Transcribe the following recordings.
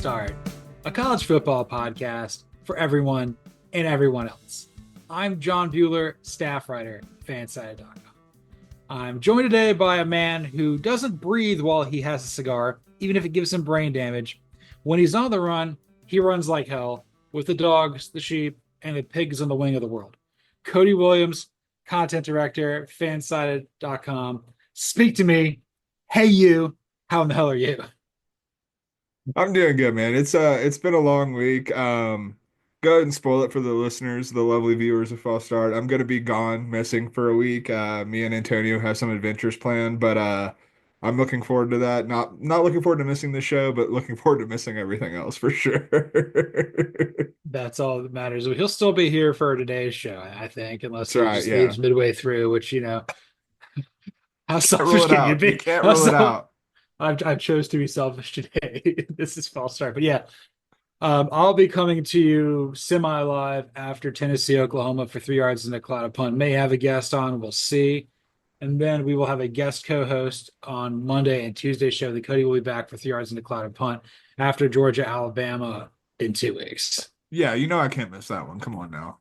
Start, a college football podcast for everyone and everyone else. I'm John Buhler, staff writer, fansided.com. I'm joined today by a man who doesn't breathe while he has a cigar, even if it gives him brain damage. When he's on the run, he runs like hell with the dogs, the sheep, and the pigs on the wing of the world. Cody Williams, content director, fansided.com. Speak to me. Hey, you. How in the hell are you? I'm doing good, man. It's been a long week. Go ahead and spoil it for the listeners, the lovely viewers of False Start. I'm gonna be gone, missing for a week. Me and Antonio have some adventures planned, but I'm looking forward to that. Not looking forward to missing the show, but looking forward to missing everything else for sure. That's all that matters. He'll still be here for today's show, I think, unless That's he right, just yeah. leaves midway through, which, how Can't rule selfish it can you out. You be? can't rule it out. I've chose to be selfish today. This is false start. But yeah, I'll be coming to you semi-live after Tennessee, Oklahoma for 3 yards and a cloud of punt. May have a guest on, we'll see. And then we will have a guest co-host on Monday and Tuesday show. The Cody will be back for 3 yards and a cloud of punt after Georgia, Alabama in 2 weeks. Yeah, you know I can't miss that one. Come on now.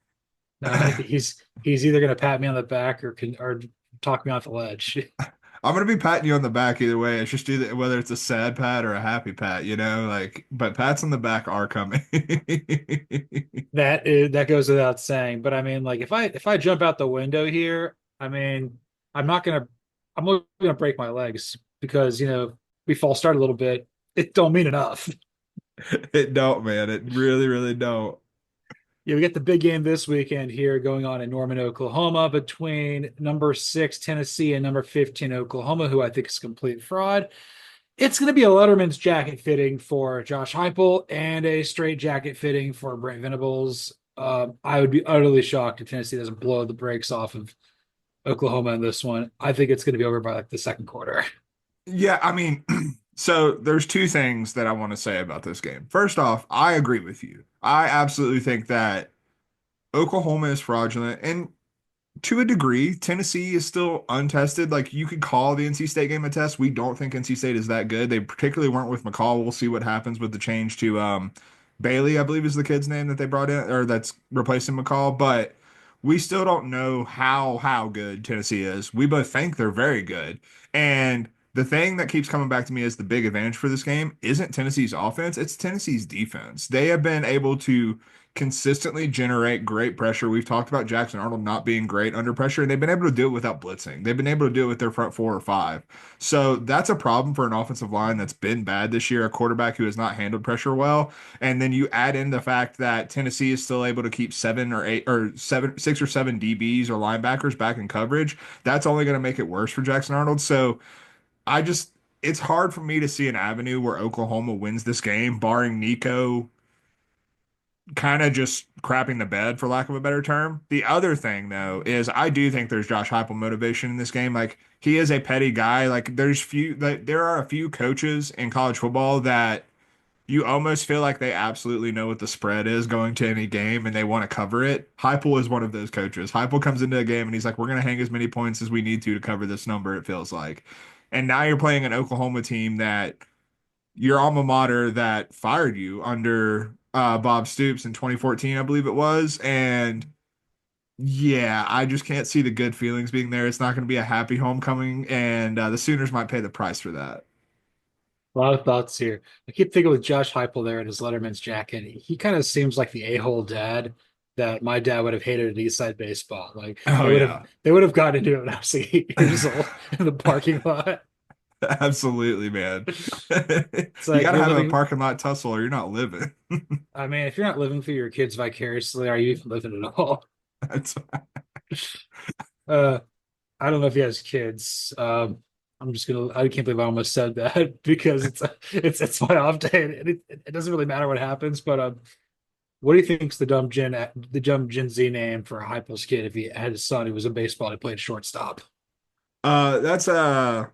He's either going to pat me on the back or talk me off the ledge. I'm gonna be patting you on the back either way. It's just either whether it's a sad pat or a happy pat, like, but pats on the back are coming. That goes without saying. But I mean, like if I jump out the window here, I mean, I'm not gonna I'm only gonna break my legs because we false start a little bit. It don't mean enough. It don't, man. It really, really don't. Yeah, we get the big game this weekend here going on in Norman, Oklahoma, between number 6 Tennessee and number 15 Oklahoma, who I think is a complete fraud. It's going to be a Letterman's jacket fitting for Josh Heupel and a straight jacket fitting for Brent Venables. I would be utterly shocked if Tennessee doesn't blow the brakes off of Oklahoma in this one. I think it's going to be over by like the second quarter. Yeah, I mean, so there's two things that I want to say about this game. First off, I agree with you. I absolutely think that Oklahoma is fraudulent, and to a degree, Tennessee is still untested. Like, you could call the NC State game a test. We don't think NC State is that good. They particularly weren't with McCall. We'll see what happens with the change to Bailey, I believe is the kid's name that they brought in or that's replacing McCall. But we still don't know how good Tennessee is. We both think they're very good. And the thing that keeps coming back to me as the big advantage for this game isn't Tennessee's offense, it's Tennessee's defense. They have been able to consistently generate great pressure. We've talked about Jackson Arnold not being great under pressure, and they've been able to do it without blitzing. They've been able to do it with their front four or five. So that's a problem for an offensive line that's been bad this year, a quarterback who has not handled pressure well. And then you add in the fact that Tennessee is still able to keep 6 or 7 DBs or linebackers back in coverage. That's only going to make it worse for Jackson Arnold. So I just, it's hard for me to see an avenue where Oklahoma wins this game, barring Nico kind of just crapping the bed, for lack of a better term. The other thing, though, is I do think there's Josh Heupel motivation in this game. Like, he is a petty guy. Like, there are a few coaches in college football that you almost feel like they absolutely know what the spread is going to any game and they want to cover it. Heupel is one of those coaches. Heupel comes into a game and he's like, we're going to hang as many points as we need to cover this number, it feels like. And now you're playing an Oklahoma team that your alma mater that fired you under Bob Stoops in 2014, I believe it was. And yeah, I just can't see the good feelings being there. It's not going to be a happy homecoming, and the Sooners might pay the price for that. A lot of thoughts here. I keep thinking with Josh Heupel there in his Letterman's jacket, he kind of seems like the a-hole dad that my dad would have hated at Eastside Baseball. Like Oh yeah, they would have gotten into it when I was 8 years old in the parking lot. absolutely, man. It's You like got to you're have a living. parking lot tussle, or you're not living. I mean, if you're not living through your kids vicariously, are you even living at all? That's Uh, I don't know if he has kids. I can't believe I almost said that because it's my off day and it doesn't really matter what happens. But what do you think's the dumb Gen Z name for a Heupel's kid if he had a son who was in baseball and he played shortstop? uh that's uh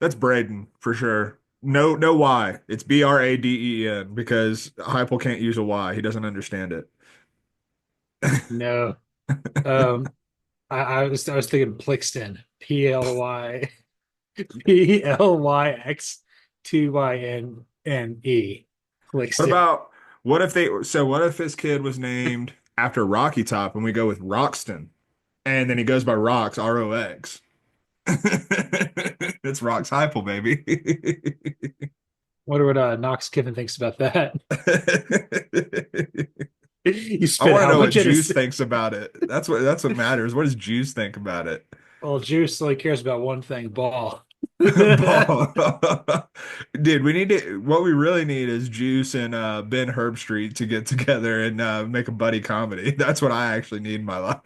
that's Braden for sure. No, no Y. It's Braden because Heupel can't use a Y. He doesn't understand it. No. Um, I was thinking Plixton, Plyxtynne. Please What do. about what if his kid was named after Rocky Top and we go with Roxton and then he goes by Rox, Rox. It's Rox Heupel, baby. Wonder what Knox Kiffin thinks about that. You I spent want to how know what much Juice innocent? thinks about it. That's what matters. What does Juice think about it? Well, Juice only cares about one thing: ball. Ball. Dude, we need to what we really need is Juice and Ben Herbstreit to get together and make a buddy comedy. That's what I actually need in my life.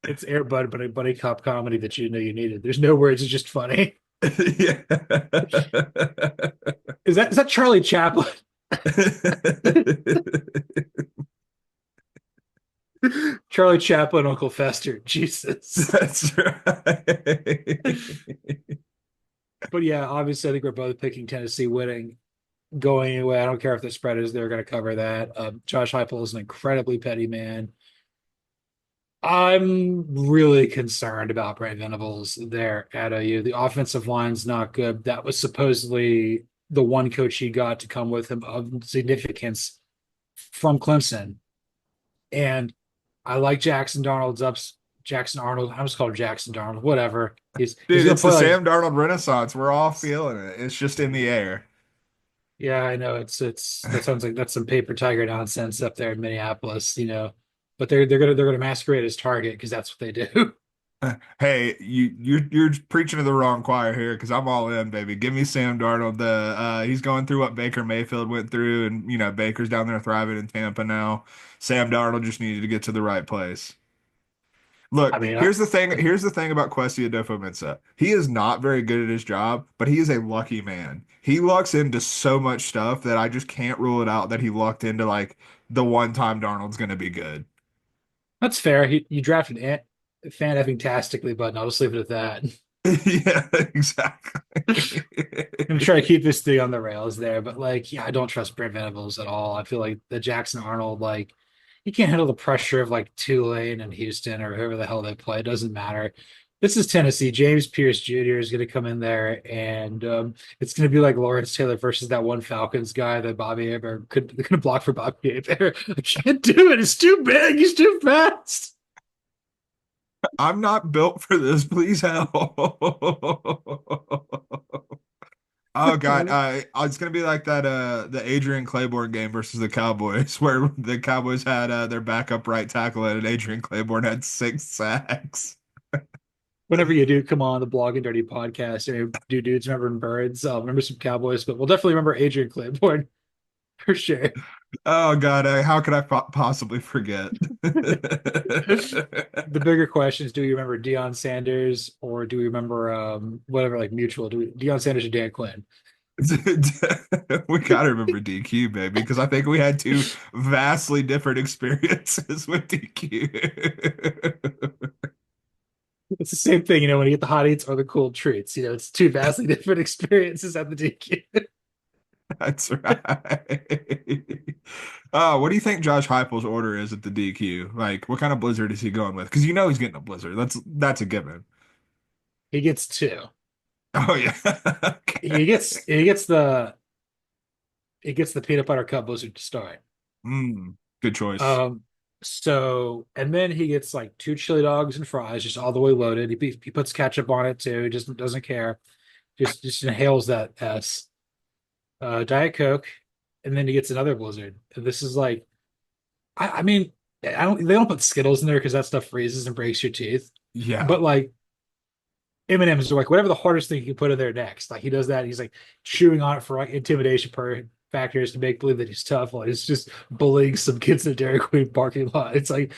It's Air Bud, but a buddy cop comedy that you know you needed. There's no words; it's just funny. Yeah. Is that Charlie Chaplin? Charlie Chaplin, Uncle Fester. Jesus. That's right. But yeah, obviously, I think we're both picking Tennessee winning, going away. I don't care if the spread is they're going to cover that. Josh Heupel is an incredibly petty man. I'm really concerned about Brent Venables there at OU. The offensive line's not good. That was supposedly the one coach he got to come with him of significance from Clemson. And I like Jackson Darnold's ups. Jackson Arnold. I'm just called Jackson Darnold. Whatever. He's Dude, gonna it's the play like Sam Darnold Renaissance. We're all feeling it. It's just in the air. yeah, I know it's that sounds like that's some paper tiger nonsense up there in Minneapolis, But they're gonna masquerade as Target because that's what they do. Hey, you're preaching to the wrong choir here because I'm all in, baby. Give me Sam Darnold. The he's going through what Baker Mayfield went through, and Baker's down there thriving in Tampa now. Sam Darnold just needed to get to the right place. I Look, mean, here's the thing. Here's the thing about Kwesi Adofo-Mensah. He is not very good at his job, but he is a lucky man. He lucks into so much stuff that I just can't rule it out that he lucked into like the one time Darnold's going to be good. that's fair. You drafted Ant fan effing tastically, but I'll just leave it at that. Yeah, exactly. I'm trying to keep this thing on the rails there, but like, yeah, I don't trust Brent Venables at all. I feel like the Jackson Arnold, like, he can't handle the pressure of like Tulane and Houston or whoever the hell they play. It doesn't matter. This is Tennessee. James Pierce Jr. is going to come in there, and it's going to be like Lawrence Taylor versus that one Falcons guy that Bobby Aber couldn't block for Bobby Aber. I can't do it. It's too big. He's too fast. I'm not built for this. Please help. Oh God, it's gonna be like that the Adrian Claiborne game versus the Cowboys, where the Cowboys had their backup right tackle and Adrian Claiborne had 6 sacks. Whenever you do come on the Blog and Dirty podcast, do dudes remembering birds? I'll remember some Cowboys, but we'll definitely remember Adrian Claiborne for sure. Oh God, how could I possibly forget? The bigger question is, do we remember Deion Sanders or do we remember whatever like mutual? Do we Deion Sanders or Dan Quinn? We gotta remember DQ, baby, because I think we had two vastly different experiences with DQ. It's the same thing, when you get the hot eats or the cool treats. It's two vastly different experiences at the DQ. That's right. What do you think Josh Heupel's order is at the DQ? Like, what kind of blizzard is he going with? Because he's getting a blizzard. That's a given. He gets two. Oh yeah. He Okay. gets the peanut butter cup blizzard to start. Good choice. Um, and then he gets like two chili dogs and fries, just all the way loaded. He puts ketchup on it too. He just doesn't care. Just inhales that S. Diet Coke, and then he gets another blizzard. And this is like, I mean, I don't. They don't put Skittles in there because that stuff freezes and breaks your teeth. Yeah. But like M&Ms are like whatever the hardest thing you can put in there next. Like he does that. He's like chewing on it for like intimidation factors to make believe that he's tough. Like it's just bullying some kids in a Dairy Queen parking lot. It's like,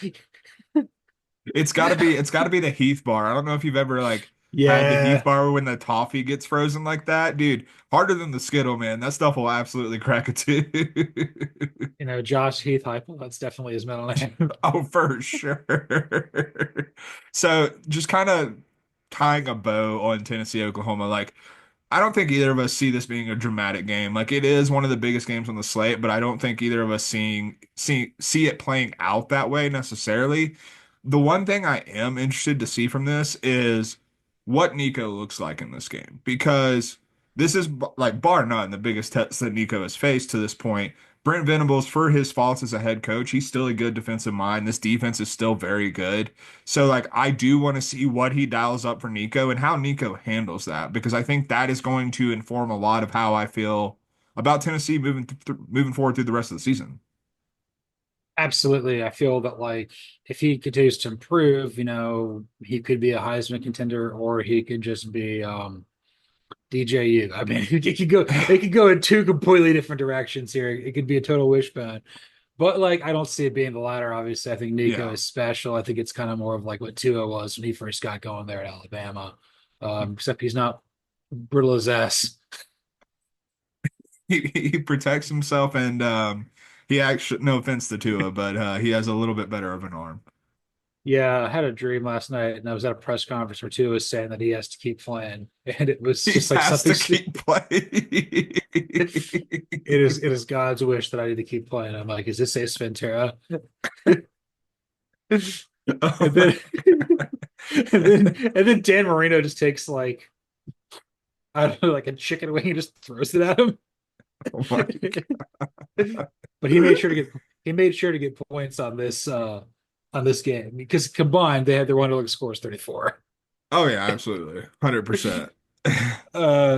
It's gotta be the Heath bar. I don't know if you've ever like had the Heath yeah, bar when the toffee gets frozen like that. Dude, harder than the Skittle, man. That stuff will absolutely crack a tooth. Josh Heath Heupel. That's definitely his middle name. Oh, for sure. So just kind of tying a bow on Tennessee, Oklahoma, like I don't think either of us see this being a dramatic game. Like it is one of the biggest games on the slate, but I don't think either of us see it playing out that way necessarily. The one thing I am interested to see from this is what Nico looks like in this game because this is like bar none the biggest test that Nico has faced to this point. Brent Venables, for his faults as a head coach, he's still a good defensive mind. This defense is still very good. So, like, I do want to see what he dials up for Nico and how Nico handles that because I think that is going to inform a lot of how I feel about Tennessee moving forward through the rest of the season. Absolutely. I feel that like if he continues to improve, he could be a Heisman contender or he could just be DJU. I mean, it could go in two completely different directions here. It could be a total wishbone. But like I don't see it being the latter, obviously. I think Nico Yeah. is special. I think it's kind of more of like what Tua was when he first got going there at Alabama. Except he's not brittle as ass. He protects himself and he actually no offense to Tua, but he has a little bit better of an arm. Yeah, I had a dream last night, and I was at a press conference where Tua was saying that he has to keep playing, and it was He just like has something. to keep playing. It is God's wish that I need to keep playing. I'm like, is this Ace Ventura? And Oh my then, and then Dan Marino just takes like I don't know, like a chicken wing and just throws it at him. oh my But he made sure to get points on this game because combined they had their Wonderlic scores 34. Oh yeah, absolutely. 100%.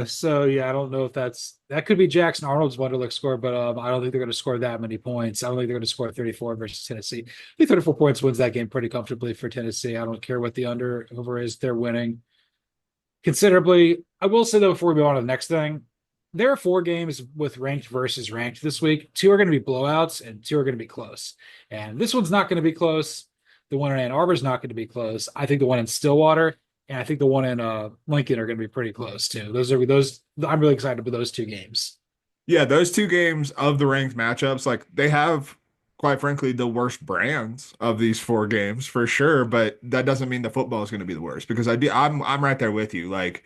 So yeah, I don't know if that could be Jackson Arnold's Wonderlic score, but I don't think they're going to score that many points. I don't think they're going to score 34 versus Tennessee. I think 34 points wins that game pretty comfortably for Tennessee. I don't care what the under over is; they're winning considerably. I will say though, before we move on to the next thing, there are four games with ranked versus ranked this week. Two are going to be blowouts, and two are going to be close. And this one's not going to be close. The one in Ann Arbor is not going to be close. I think the one in Stillwater and I think the one in Lincoln are going to be pretty close too. Those. I'm really excited about those two games. Yeah, those two games of the ranked matchups, like they have, quite frankly, the worst brands of these four games for sure. But that doesn't mean the football is going to be the worst because I'm right there with you. Like,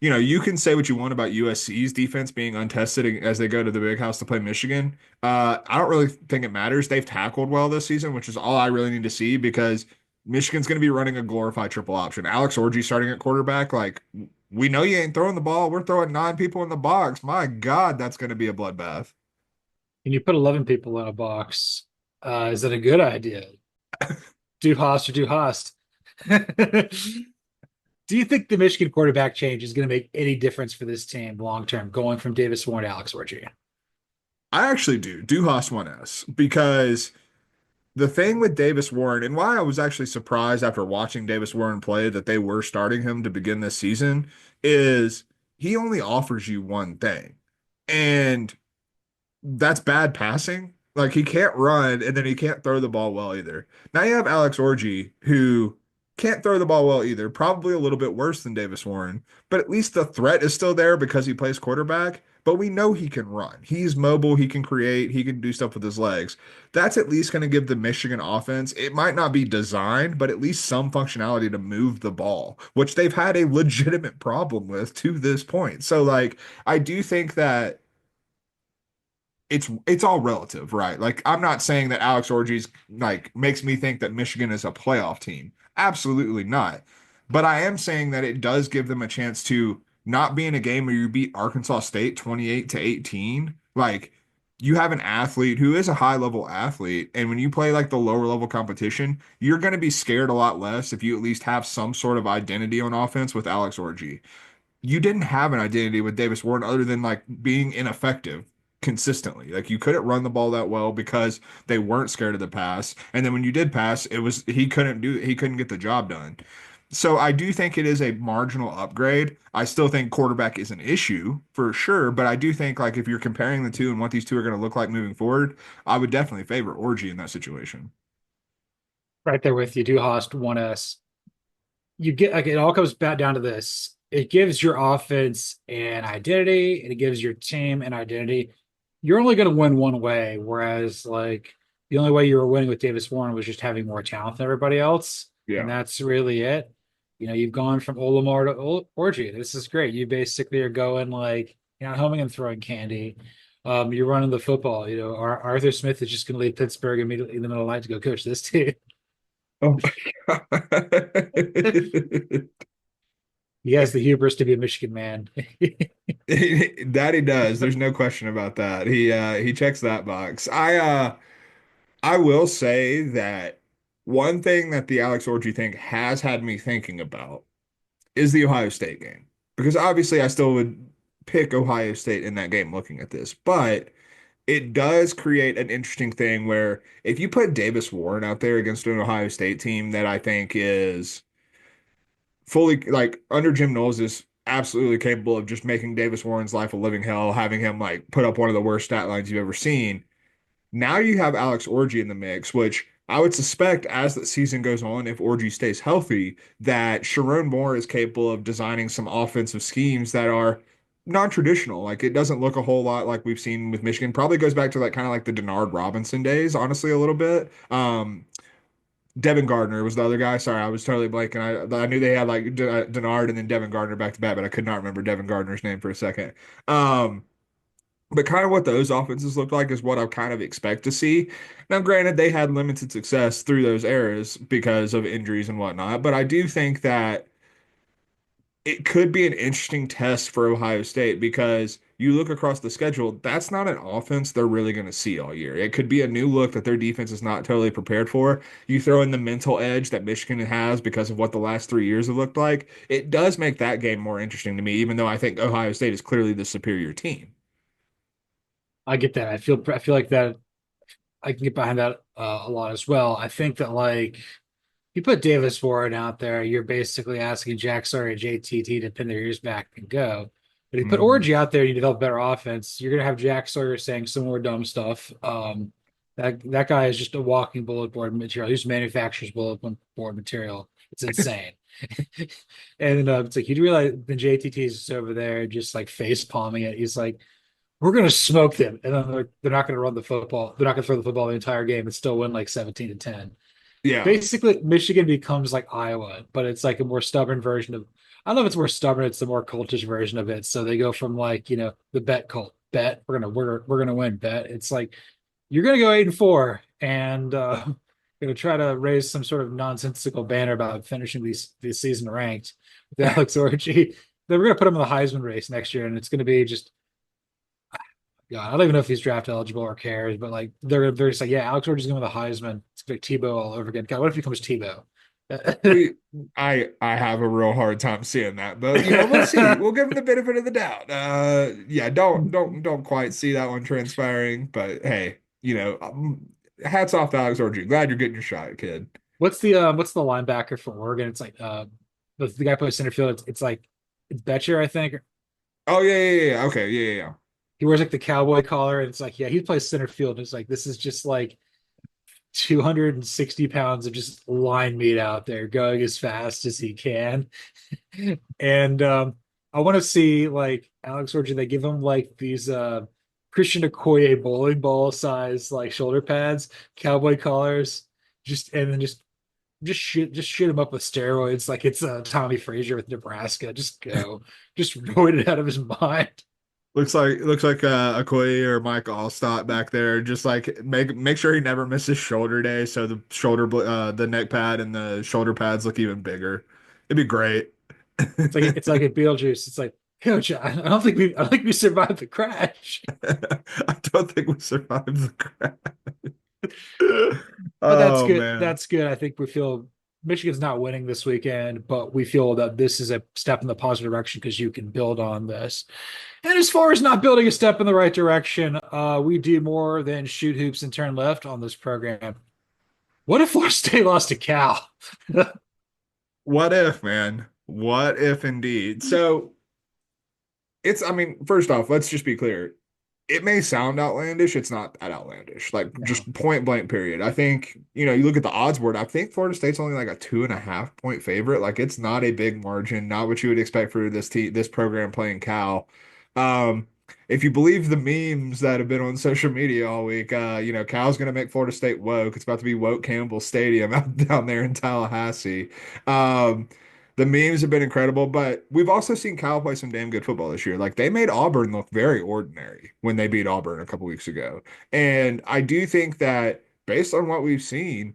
you can say what you want about USC's defense being untested as they go to the big house to play Michigan. I don't really think it matters. They've tackled well this season, which is all I really need to see because Michigan's going to be running a glorified triple option. Alex Orji starting at quarterback, like we know you ain't throwing the ball. We're throwing nine people in the box. My God, that's going to be a bloodbath. Can you put 11 people in a box? Is that a good idea? Do Haas or do Haas? Do you think the Michigan quarterback change is going to make any difference for this team long term, going from Davis Warren to Alex Orji? I actually do. Duhas 1S because the thing with Davis Warren and why I was actually surprised after watching Davis Warren play that they were starting him to begin this season is he only offers you one thing. And that's bad passing. Like he can't run and then he can't throw the ball well either. Now you have Alex Orji who can't throw the ball well either, probably a little bit worse than Davis Warren, but at least the threat is still there because he plays quarterback. But we know he can run. He's mobile, he can create, he can do stuff with his legs. That's at least going to give the Michigan offense, it might not be designed, but at least some functionality to move the ball, which they've had a legitimate problem with to this point. So like I do think that it's all relative, right? Like I'm not saying that Alex Orji's like makes me think that Michigan is a playoff team. Absolutely not. But I am saying that it does give them a chance to not be in a game where you beat Arkansas State 28-18. Like you have an athlete who is a high level athlete, and when you play like the lower level competition, you're going to be scared a lot less if you at least have some sort of identity on offense with Alex Orji. You didn't have an identity with Davis Warren other than like being ineffective consistently. Like you couldn't run the ball that well because they weren't scared of the pass. And then when you did pass, it was he couldn't get the job done. So I do think it is a marginal upgrade. I still think quarterback is an issue for sure, but I do think like if you're comparing the two and what these two are going to look like moving forward, I would definitely favor Orgy in that situation. Right there with you. Do Haas 1S. You get like it all comes back down to this. It gives your offense an identity and it gives your team an identity. You're only going to win one way, whereas like the only way you were winning with Davis Warren was just having more talent than everybody else, and Yeah. that's really it. You've gone from Olimar to Orgy. This is great. You basically are going like you're not homing and throwing candy. You're running the football. Arthur Smith is just going to leave Pittsburgh immediately in the middle of the night to go coach this team. Oh my God. He has the hubris to be a Michigan man. That he does. There's no question about that. He checks that box. I will say that one thing that the Alex Orji thing has had me thinking about is the Ohio State game. Because obviously I still would pick Ohio State in that game looking at this, but it does create an interesting thing where if you put Davis Warren out there against an Ohio State team that I think is fully like under Jim Knowles is absolutely capable of just making Davis Warren's life a living hell, having him like put up one of the worst stat lines you've ever seen. Now you have Alex Orji in the mix, which I would suspect as the season goes on, if Orji stays healthy, that Sherrone Moore is capable of designing some offensive schemes that are non-traditional. Like it doesn't look a whole lot like we've seen with Michigan. Probably goes back to like kind of like the Denard Robinson days, honestly, a little bit. Devin Gardner was the other guy. Sorry, I was totally blanking. I knew they had like Denard and then Devin Gardner back to back, but I could not remember Devin Gardner's name for a second. Um, but kind of what those offenses look like is what I kind of expect to see. Now, granted, they had limited success through those eras because of injuries and whatnot, but I do think that it could be an interesting test for Ohio State because you look across the schedule, that's not an offense they're really going to see all year. It could be a new look that their defense is not totally prepared for. You throw in the mental edge that Michigan has because of what the last 3 years have looked like. It does make that game more interesting to me, even though I think Ohio State is clearly the superior team. I get that. I feel like that I can get behind that a lot as well. I think that like you put Davis Warren out there, you're basically asking Jack Sawyer and JTT to pin their ears back and go. But if you put Mhm. Orgy out there, you develop better offense. You're gonna have Jack Sawyer saying some more dumb stuff. That guy is just a walking bullet board material. He just manufactures bullet board material. It's insane. And it's like you realize the JTT is just over there, just like face palming it. He's like, "We're gonna smoke them," and then they're not gonna run the football. They're not gonna throw the football the entire game and still win like 17-10. Yeah. Basically Michigan becomes like Iowa, but it's like a more stubborn version of I don't know if it's more stubborn, it's the more cultish version of it. So they go from like, the bet cult, bet, we're gonna win, bet. It's like you're gonna go 8-4 and gonna try to raise some sort of nonsensical banner about finishing these season ranked with Alex Orji. Then we're gonna put him in the Heisman race next year, and it's gonna be just yeah, I don't even know if he's draft eligible or cares, but like they're just like, yeah, Alex Orji's going to the Heisman. It's like Tebow all over again. God, what if he becomes Tebow? We I have a real hard time seeing that, but we'll see. We'll give him the benefit of the doubt. Yeah, don't quite see that one transpiring, but hey, hats off to Alex Orji. Glad you're getting your shot, kid. What's the linebacker for Oregon? It's like the guy plays center field. It's like it's Betcher, I think. Oh yeah. Okay, yeah. He wears like the cowboy collar, and it's like, yeah, he plays center field. And it's like this is just like 260 pounds of just line meat out there going as fast as he can. And I want to see like Alex Orji. They give him like these Christian Okoye bowling ball size like shoulder pads, cowboy collars, and then just shoot him up with steroids like it's Tommy Frazier with Nebraska. Just go, just roid it out of his mind. Looks like Okoye or Mike Allstott back there. Just like make sure he never misses shoulder day, so the neck pad and the shoulder pads look even bigger. It'd be great. It's like a Beetlejuice. It's like, Coach, I don't think we survived the crash. I don't think we survived the crash. But that's Oh good. man. That's good. I think we feel Michigan's not winning this weekend, but we feel that this is a step in the positive direction because you can build on this. And as far as not building a step in the right direction, we do more than shoot hoops and turn left on this program. What if Florida State lost to Cal? What if, man? What if indeed? So I mean, first off, let's just be clear. It may sound outlandish. It's not that outlandish. Like No. just point blank period. I think, you look at the odds board, I think Florida State's only like a 2.5 point favorite. Like it's not a big margin, not what you would expect for this program playing Cal. Um, if you believe the memes that have been on social media all week, Cal's gonna make Florida State woke. It's about to be woke Campbell Stadium out down there in Tallahassee. Um, the memes have been incredible, but we've also seen Cal play some damn good football this year. Like they made Auburn look very ordinary when they beat Auburn a couple weeks ago. And I do think that based on what we've seen,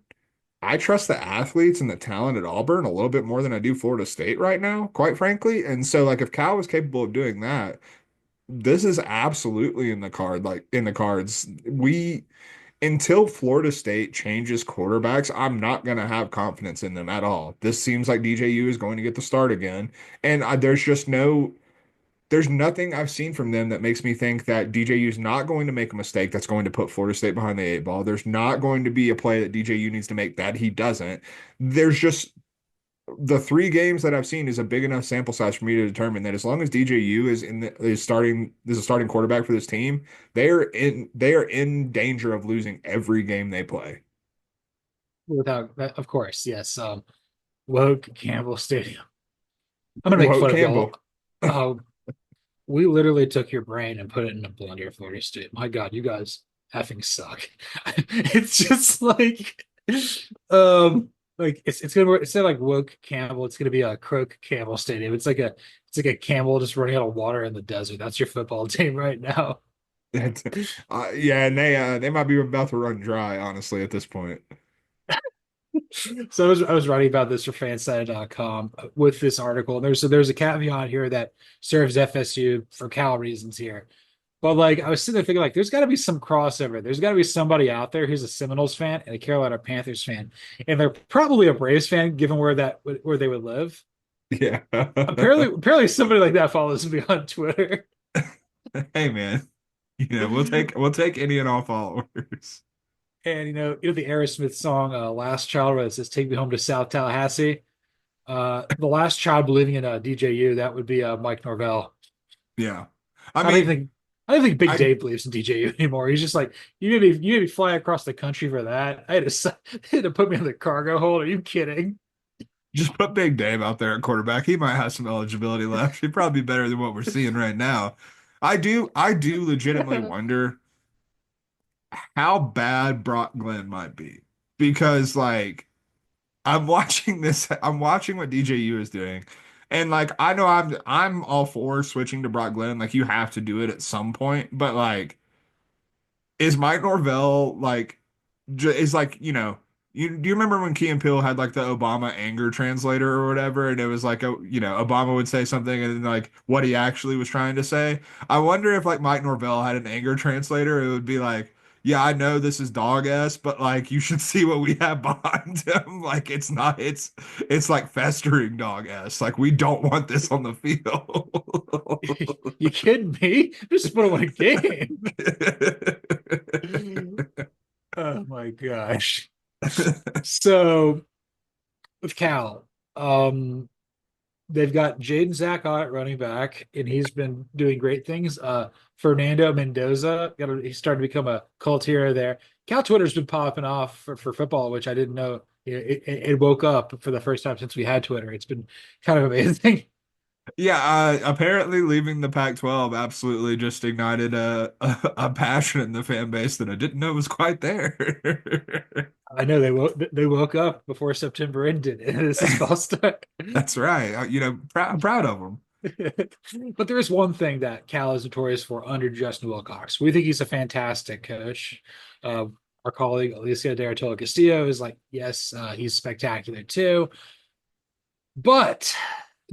I trust the athletes and the talent at Auburn a little bit more than I do Florida State right now, quite frankly. And so, like, if Cal was capable of doing that, this is absolutely in the cards. Until Florida State changes quarterbacks, I'm not going to have confidence in them at all. This seems like DJU is going to get the start again. And there's nothing I've seen from them that makes me think that DJU is not going to make a mistake that's going to put Florida State behind the eight ball. There's not going to be a play that DJU needs to make that he doesn't. There's just the three games that I've seen is a big enough sample size for me to determine that as long as DJU is a starting quarterback for this team, they are in danger of losing every game they play. Without, of course, yes. Woke Campbell Stadium. I'm gonna make Whoa, fun of y'all. Campbell. Uh, we literally took your brain and put it in a blender, Florida State. My God, you guys effing suck. It's just um, it's gonna instead of like woke Campbell, it's gonna be a croak Campbell Stadium. It's like a camel just running out of water in the desert. That's your football team right now. That's, yeah, and they might be about to run dry, honestly, at this point. So I was writing about this for fansided.com with this article. There's a caveat here that serves FSU for Cal reasons here. But like I was sitting there thinking, like, there's got to be some crossover. There's got to be somebody out there who's a Seminoles fan and a Carolina Panthers fan, and they're probably a Braves fan, given where they would live. Yeah. Apparently somebody like that follows me on Twitter. Hey man, we'll take any and all followers. And the Aerosmith song "Last Child," where it says "Take Me Home to South Tallahassee." The last child believing in DJU, that would be Mike Norvell. Yeah. I I don't even mean, think I don't think Big I Dave believes in DJU anymore. He's just like, you made me fly across the country for that. They had to put me in the cargo hold. Are you kidding? just put Big Dave out there at quarterback. He might have some eligibility left. He'd probably be better than what we're seeing right now. I do legitimately wonder how bad Brock Glenn might be because like I'm watching what DJU is doing. And like I know I'm all for switching to Brock Glenn. Like you have to do it at some point, but like is Mike Norvell like is like do you remember when Key and Peele had like the Obama anger translator or whatever, and it was like Obama would say something and then like what he actually was trying to say. I wonder if like Mike Norvell had an anger translator, it would be like, yeah, I know this is dog ass, but like you should see what we have behind him. Like it's like festering dog ass. Like we don't want this on the field. You kidding me? Just put on a game. Oh my gosh. So with Cal, they've got Jaden Zach on at running back, and he's been doing great things. Fernando Mendoza, he's starting to become a cult hero there. Cal Twitter's been popping off for football, which I didn't know. It woke up for the first time since we had Twitter. It's been kind of amazing. Yeah, apparently leaving the Pac-12 absolutely just ignited a passion in the fan base that I didn't know was quite there. I know they woke up before September ended, and this is fall start. That's right. Proud of them. But there is one thing that Cal is notorious for under Justin Wilcox. We think he's a fantastic coach. Uh, our colleague Alicia Deratola Castillo is like, yes, he's spectacular too. But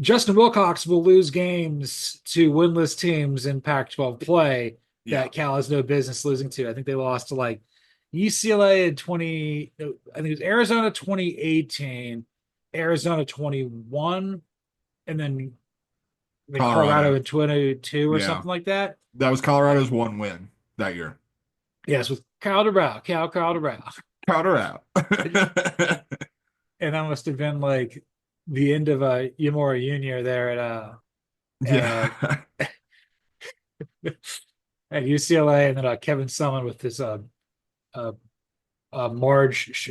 Justin Wilcox will lose games to winless teams in Pac-12 play Yeah. that Cal has no business losing to. I think they lost to like UCLA in 20, I think it was Arizona 2018, Arizona 21, and then Colorado Colorado. in 22 or Yeah. something like that. That was Colorado's one win that year. Yes, with Kyle DeBrow, Kyle DeBrow. Colorado. And that must have been like the end of Yamora Junior there Yeah. at at UCLA, and then Kevin Sumlin with this uh Marge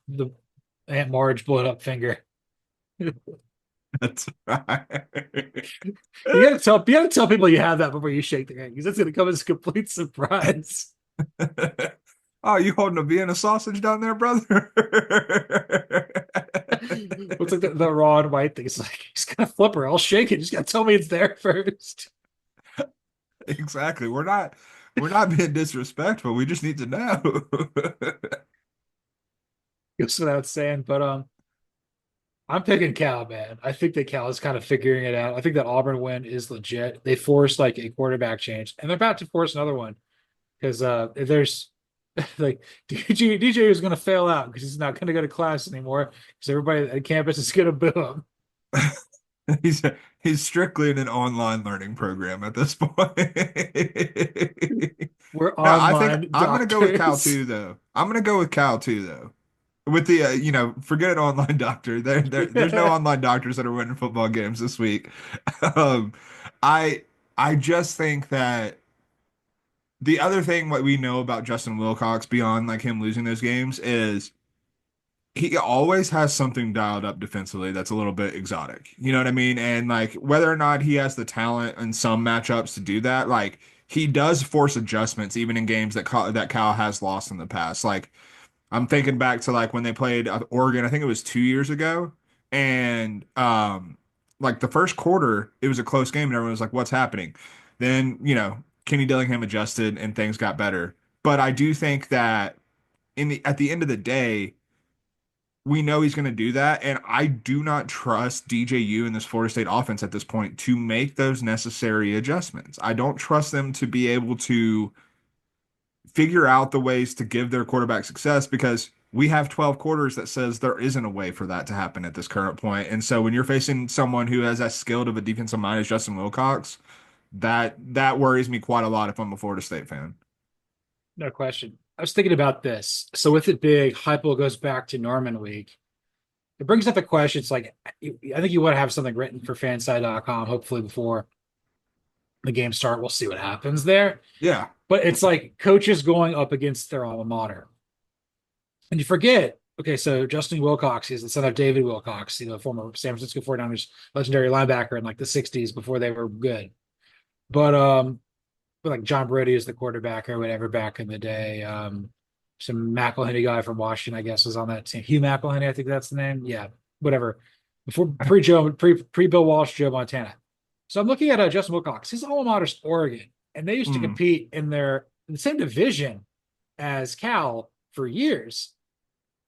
the Aunt Marge blown up finger. You That's right. gotta tell people you have that before you shake their hand because that's gonna come as a complete surprise. Oh, you holding a Vienna sausage down there, brother? Looks like the raw and white thing. It's like he's gonna flip her. I'll shake it. Just gotta tell me it's there first. Exactly. We're not being disrespectful. We just need to know. goes without saying. But I'm picking Cal, man. I think that Cal is kind of figuring it out. I think that Auburn win is legit. They forced like a quarterback change, and they're about to force another one because if there's like DJ is going to fail out because he's not going to go to class anymore because everybody at campus is going to boo him. He's he's strictly in an online learning program at this point. We're No, I think online I'm gonna go with Cal doctors. too, though. I'm gonna go with Cal too, though. With the forget an online doctor. There's no online doctors that are winning football games this week. Um, I I just think that the other thing what we know about Justin Wilcox beyond like him losing those games is he always has something dialed up defensively that's a little bit exotic. You know what I mean? And like whether or not he has the talent in some matchups to do that, like he does force adjustments even in games that Cal has lost in the past. Like I'm thinking back to like when they played Oregon, I think it was 2 years ago, and like the first quarter, it was a close game, and everyone was like, "What's happening?" Then Kenny Dillingham adjusted, and things got better. But I do think that at the end of the day, we know he's going to do that, and I do not trust DJU in this Florida State offense at this point to make those necessary adjustments. I don't trust them to be able to figure out the ways to give their quarterback success because we have 12 quarters that says there isn't a way for that to happen at this current point. And so when you're facing someone who has as skilled of a defensive mind as Justin Wilcox, that worries me quite a lot if I'm a Florida State fan. No question. I was thinking about this. So with it big, Heupel goes back to Norman week. It brings up the question. It's like I think you want to have something written for fanside.com, hopefully before the game start. We'll see what happens there. Yeah. But it's like coaches going up against their alma mater. And you forget, okay, so Justin Wilcox is the son of David Wilcox, former San Francisco 49ers legendary linebacker in like the 60s before they were good. But like John Brody is the quarterback or whatever back in the day. Some McElhenney guy from Washington, I guess, was on that team. Hugh McElhenney, I think that's the name. Yeah, whatever. Before pre Bill Walsh, Joe Montana. So I'm looking at Justin Wilcox. His alma mater's Oregon, and they used to Mm. compete in the same division as Cal for years.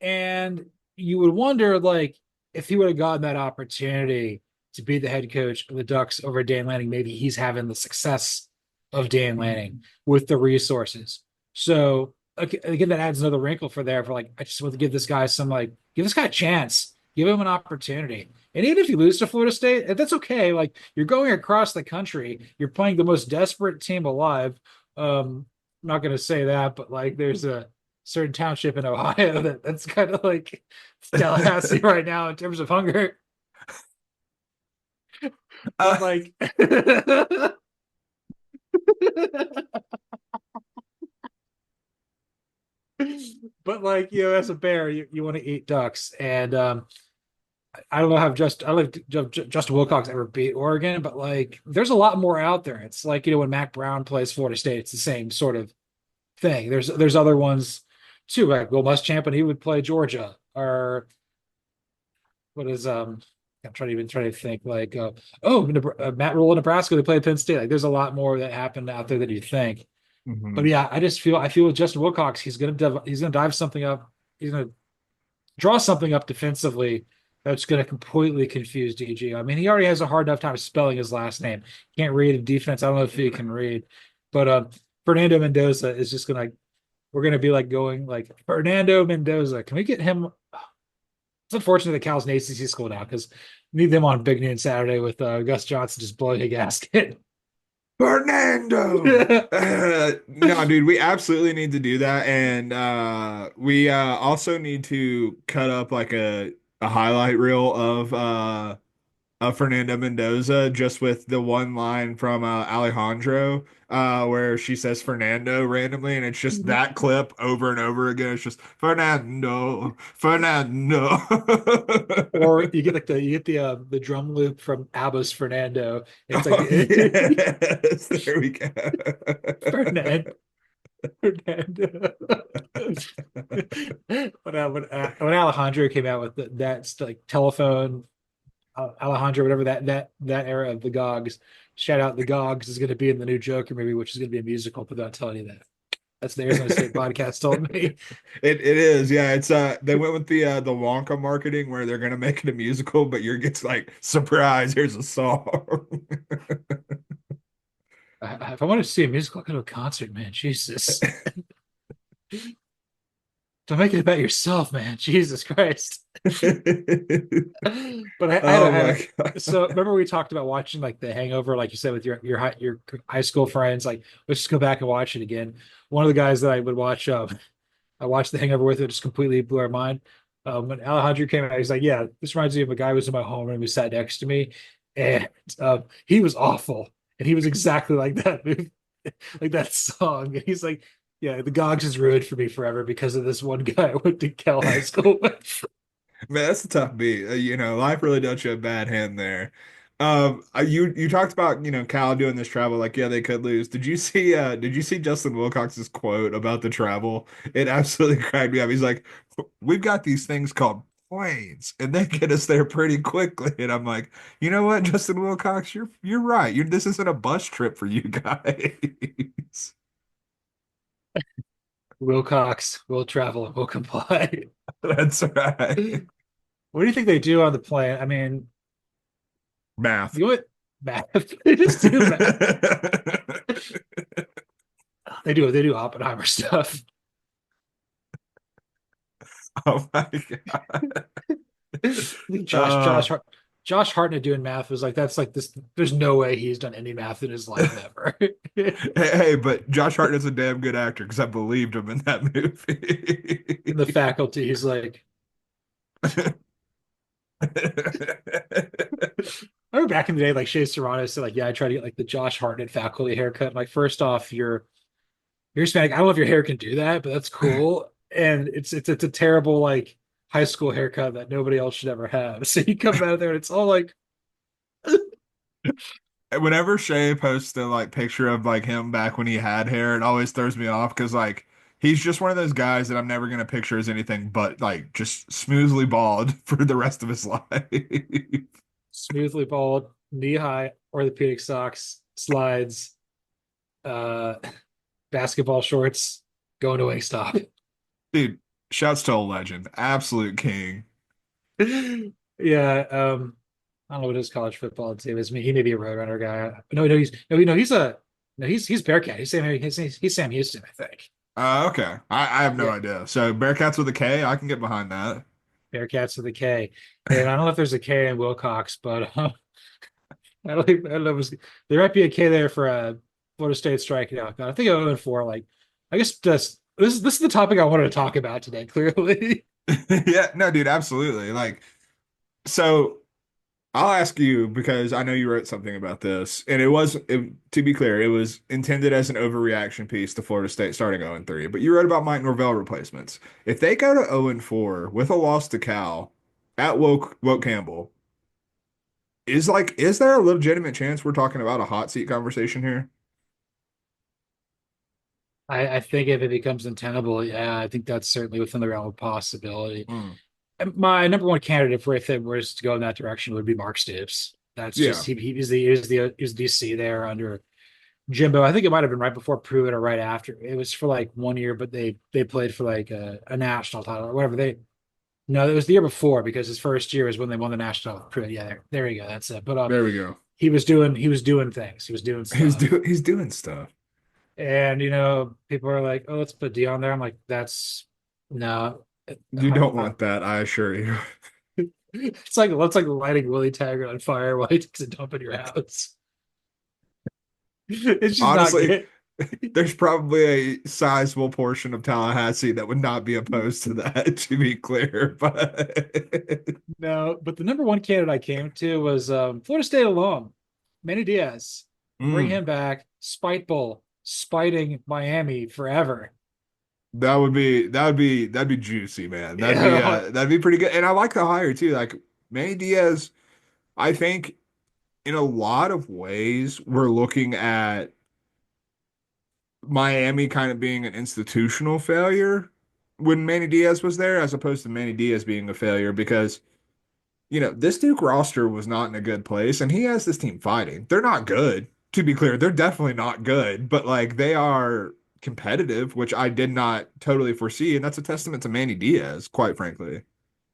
And you would wonder, like, if he would have gotten that opportunity to be the head coach of the Ducks over Dan Lanning, maybe he's having the success of Dan Lanning with the resources. So again, that adds another wrinkle for like, I just want to give this guy give this guy a chance, give him an opportunity. And even if you lose to Florida State, that's okay. Like you're going across the country, you're playing the most desperate team alive. I'm not going to say that, but like there's a certain township in Ohio that's kind of like Tallahassee right now in terms of hunger. But Uh, like, but like as a bear, you want to eat ducks, and I don't know how Justin Wilcox ever beat Oregon, but like there's a lot more out there. It's like when Mac Brown plays Florida State, it's the same sort of thing. There's other ones too, like Will Muschamp, and he would play Georgia, or what is I'm trying to think like Matt Rule in Nebraska, they played Penn State. Like there's a lot more that happened out there than you think. But mhm. yeah, I feel with Justin Wilcox, he's gonna dive something up. He's gonna draw something up defensively that's gonna completely confuse DG. I mean, he already has a hard enough time spelling his last name. Can't read a defense. I don't know if he can read, but Fernando Mendoza is just gonna. We're gonna be like going like Fernando Mendoza. Can we get him? It's unfortunate that Cal's an ACC school now because need them on Big Noon Saturday with Gus Johnson just blowing a gasket. Fernando. No, dude, we absolutely need to do that, and we also need to cut up like a highlight reel of Fernando Mendoza just with the one line from Alejandro where she says Fernando randomly, and it's just that clip over and over again. It's just Fernando, Fernando. Or you get the drum loop from ABBA's Fernando. It's like Oh yes, there we go. Fernando. Fernando. When Alejandro came out with that like telephone Alejandro, whatever that era of the Gogs. Shout out the Gogs is going to be in the new Joker movie, which is going to be a musical, without telling you that. That's the Arizona State podcast told me. It is, yeah. It's they went with the Wonka marketing where they're gonna make it a musical, but you're gets like surprise, here's a song. If I wanted to see a musical, I'll go to a concert, man. Jesus. Don't make it about yourself, man. Jesus Christ. But Oh my so God. remember we talked about watching like The Hangover, like you said, with your high school friends. Like, let's just go back and watch it again. One of the guys that I would watch, I watched The Hangover with, it just completely blew our mind. When Alejandro came out, he's like, "Yeah, this reminds me of a guy who was in my homeroom who sat next to me, and he was awful, and he was exactly like that movie, like that song." And he's like, "Yeah, the Gogs is ruined for me forever because of this one guy I went to Cal High School with." Man, that's a tough beat. Life really does you a bad hand there. You talked about, Cal doing this travel, like, yeah, they could lose. Did you see Justin Wilcox's quote about the travel? It absolutely cracked me up. He's like, we've got these things called planes, and they get us there pretty quickly. And I'm like, you know what, Justin Wilcox, you're right. This isn't a bus trip for you guys. Wilcox will travel and will comply. That's right. What do you think they do on the plane? I mean, Math. you know what? Math. They just do math. They do Oppenheimer stuff. Oh my God. Josh Uh, Josh Josh Hartnett doing math was like that's like this. There's no way he's done any math in his life ever. hey, but Josh Hartnett's a damn good actor because I believed him in that In the movie. faculty, he's like, I remember back in the day, like Shea Serrano said, like, yeah, I try to get like the Josh Hartnett faculty haircut. Like, first off, you're Hispanic. I don't know if your hair can do that, but that's cool. And it's a terrible like high school haircut that nobody else should ever have. So you come out of there and it's all like, Whenever Shay posts a like picture of like him back when he had hair, it always throws me off because like he's just one of those guys that I'm never gonna picture as anything but like just smoothly bald for the rest of his life. smoothly bald, knee high orthopedic socks, slides, uh, basketball shorts, going to Wingstop. Dude, shouts to a legend, absolute king. Yeah, I don't know what his college football team is. I mean, he may be a Roadrunner guy. No, he's Bearcat. He's Sam Houston, I think. Okay. I have no Yeah, idea. So Bearcats with a K, I can get behind that. Bearcats with a K. And I don't know if there's a K in Wilcox, but I don't know. There might be a K there for Florida State striking out. I think I went for like, I guess this is the topic I wanted to talk about today. Clearly, Yeah, no, dude, absolutely. Like, so I'll ask you because I know you wrote something about this, and to be clear, it was intended as an overreaction piece to Florida State starting 0-3. But you wrote about Mike Norvell replacements. If they go to 0-4 with a loss to Cal at Woke Campbell, is there a legitimate chance we're talking about a hot seat conversation here? I think if it becomes untenable, yeah, I think that's certainly within the realm of possibility. Mm. And my number one candidate for if it was to go in that direction would be Mark Stoops. That's just Yeah. he was the DC there under Jimbo. I think it might have been right before Pruitt or right after. It was for like 1 year, but they played for like a national title or whatever. No, it was the year before because his first year is when they won the national title with Pruitt. Yeah, there you go. That's it. But There we go. he was doing things. He was doing stuff. He's doing stuff. And people are like, "Oh, let's put Dion there." I'm like, "That's no." You don't want that, I assure you. It's like lighting Willie Taggart on fire while he takes a dump in your house. It's just not Honestly, good. there's probably a sizable portion of Tallahassee that would not be opposed to that, to be clear. But No, but the number one candidate I came to was Florida State alum, Manny Diaz. Bring mm, him back. Spite Bowl, spiting Miami forever. that'd be juicy, man. That'd be Yeah, uh that'd be pretty good. And I like the hire too. Like Manny Diaz, I think in a lot of ways we're looking at Miami kind of being an institutional failure when Manny Diaz was there, as opposed to Manny Diaz being a failure because this Duke roster was not in a good place, and he has this team fighting. They're not good, to be clear. They're definitely not good, but like they are competitive, which I did not totally foresee, and that's a testament to Manny Diaz, quite frankly.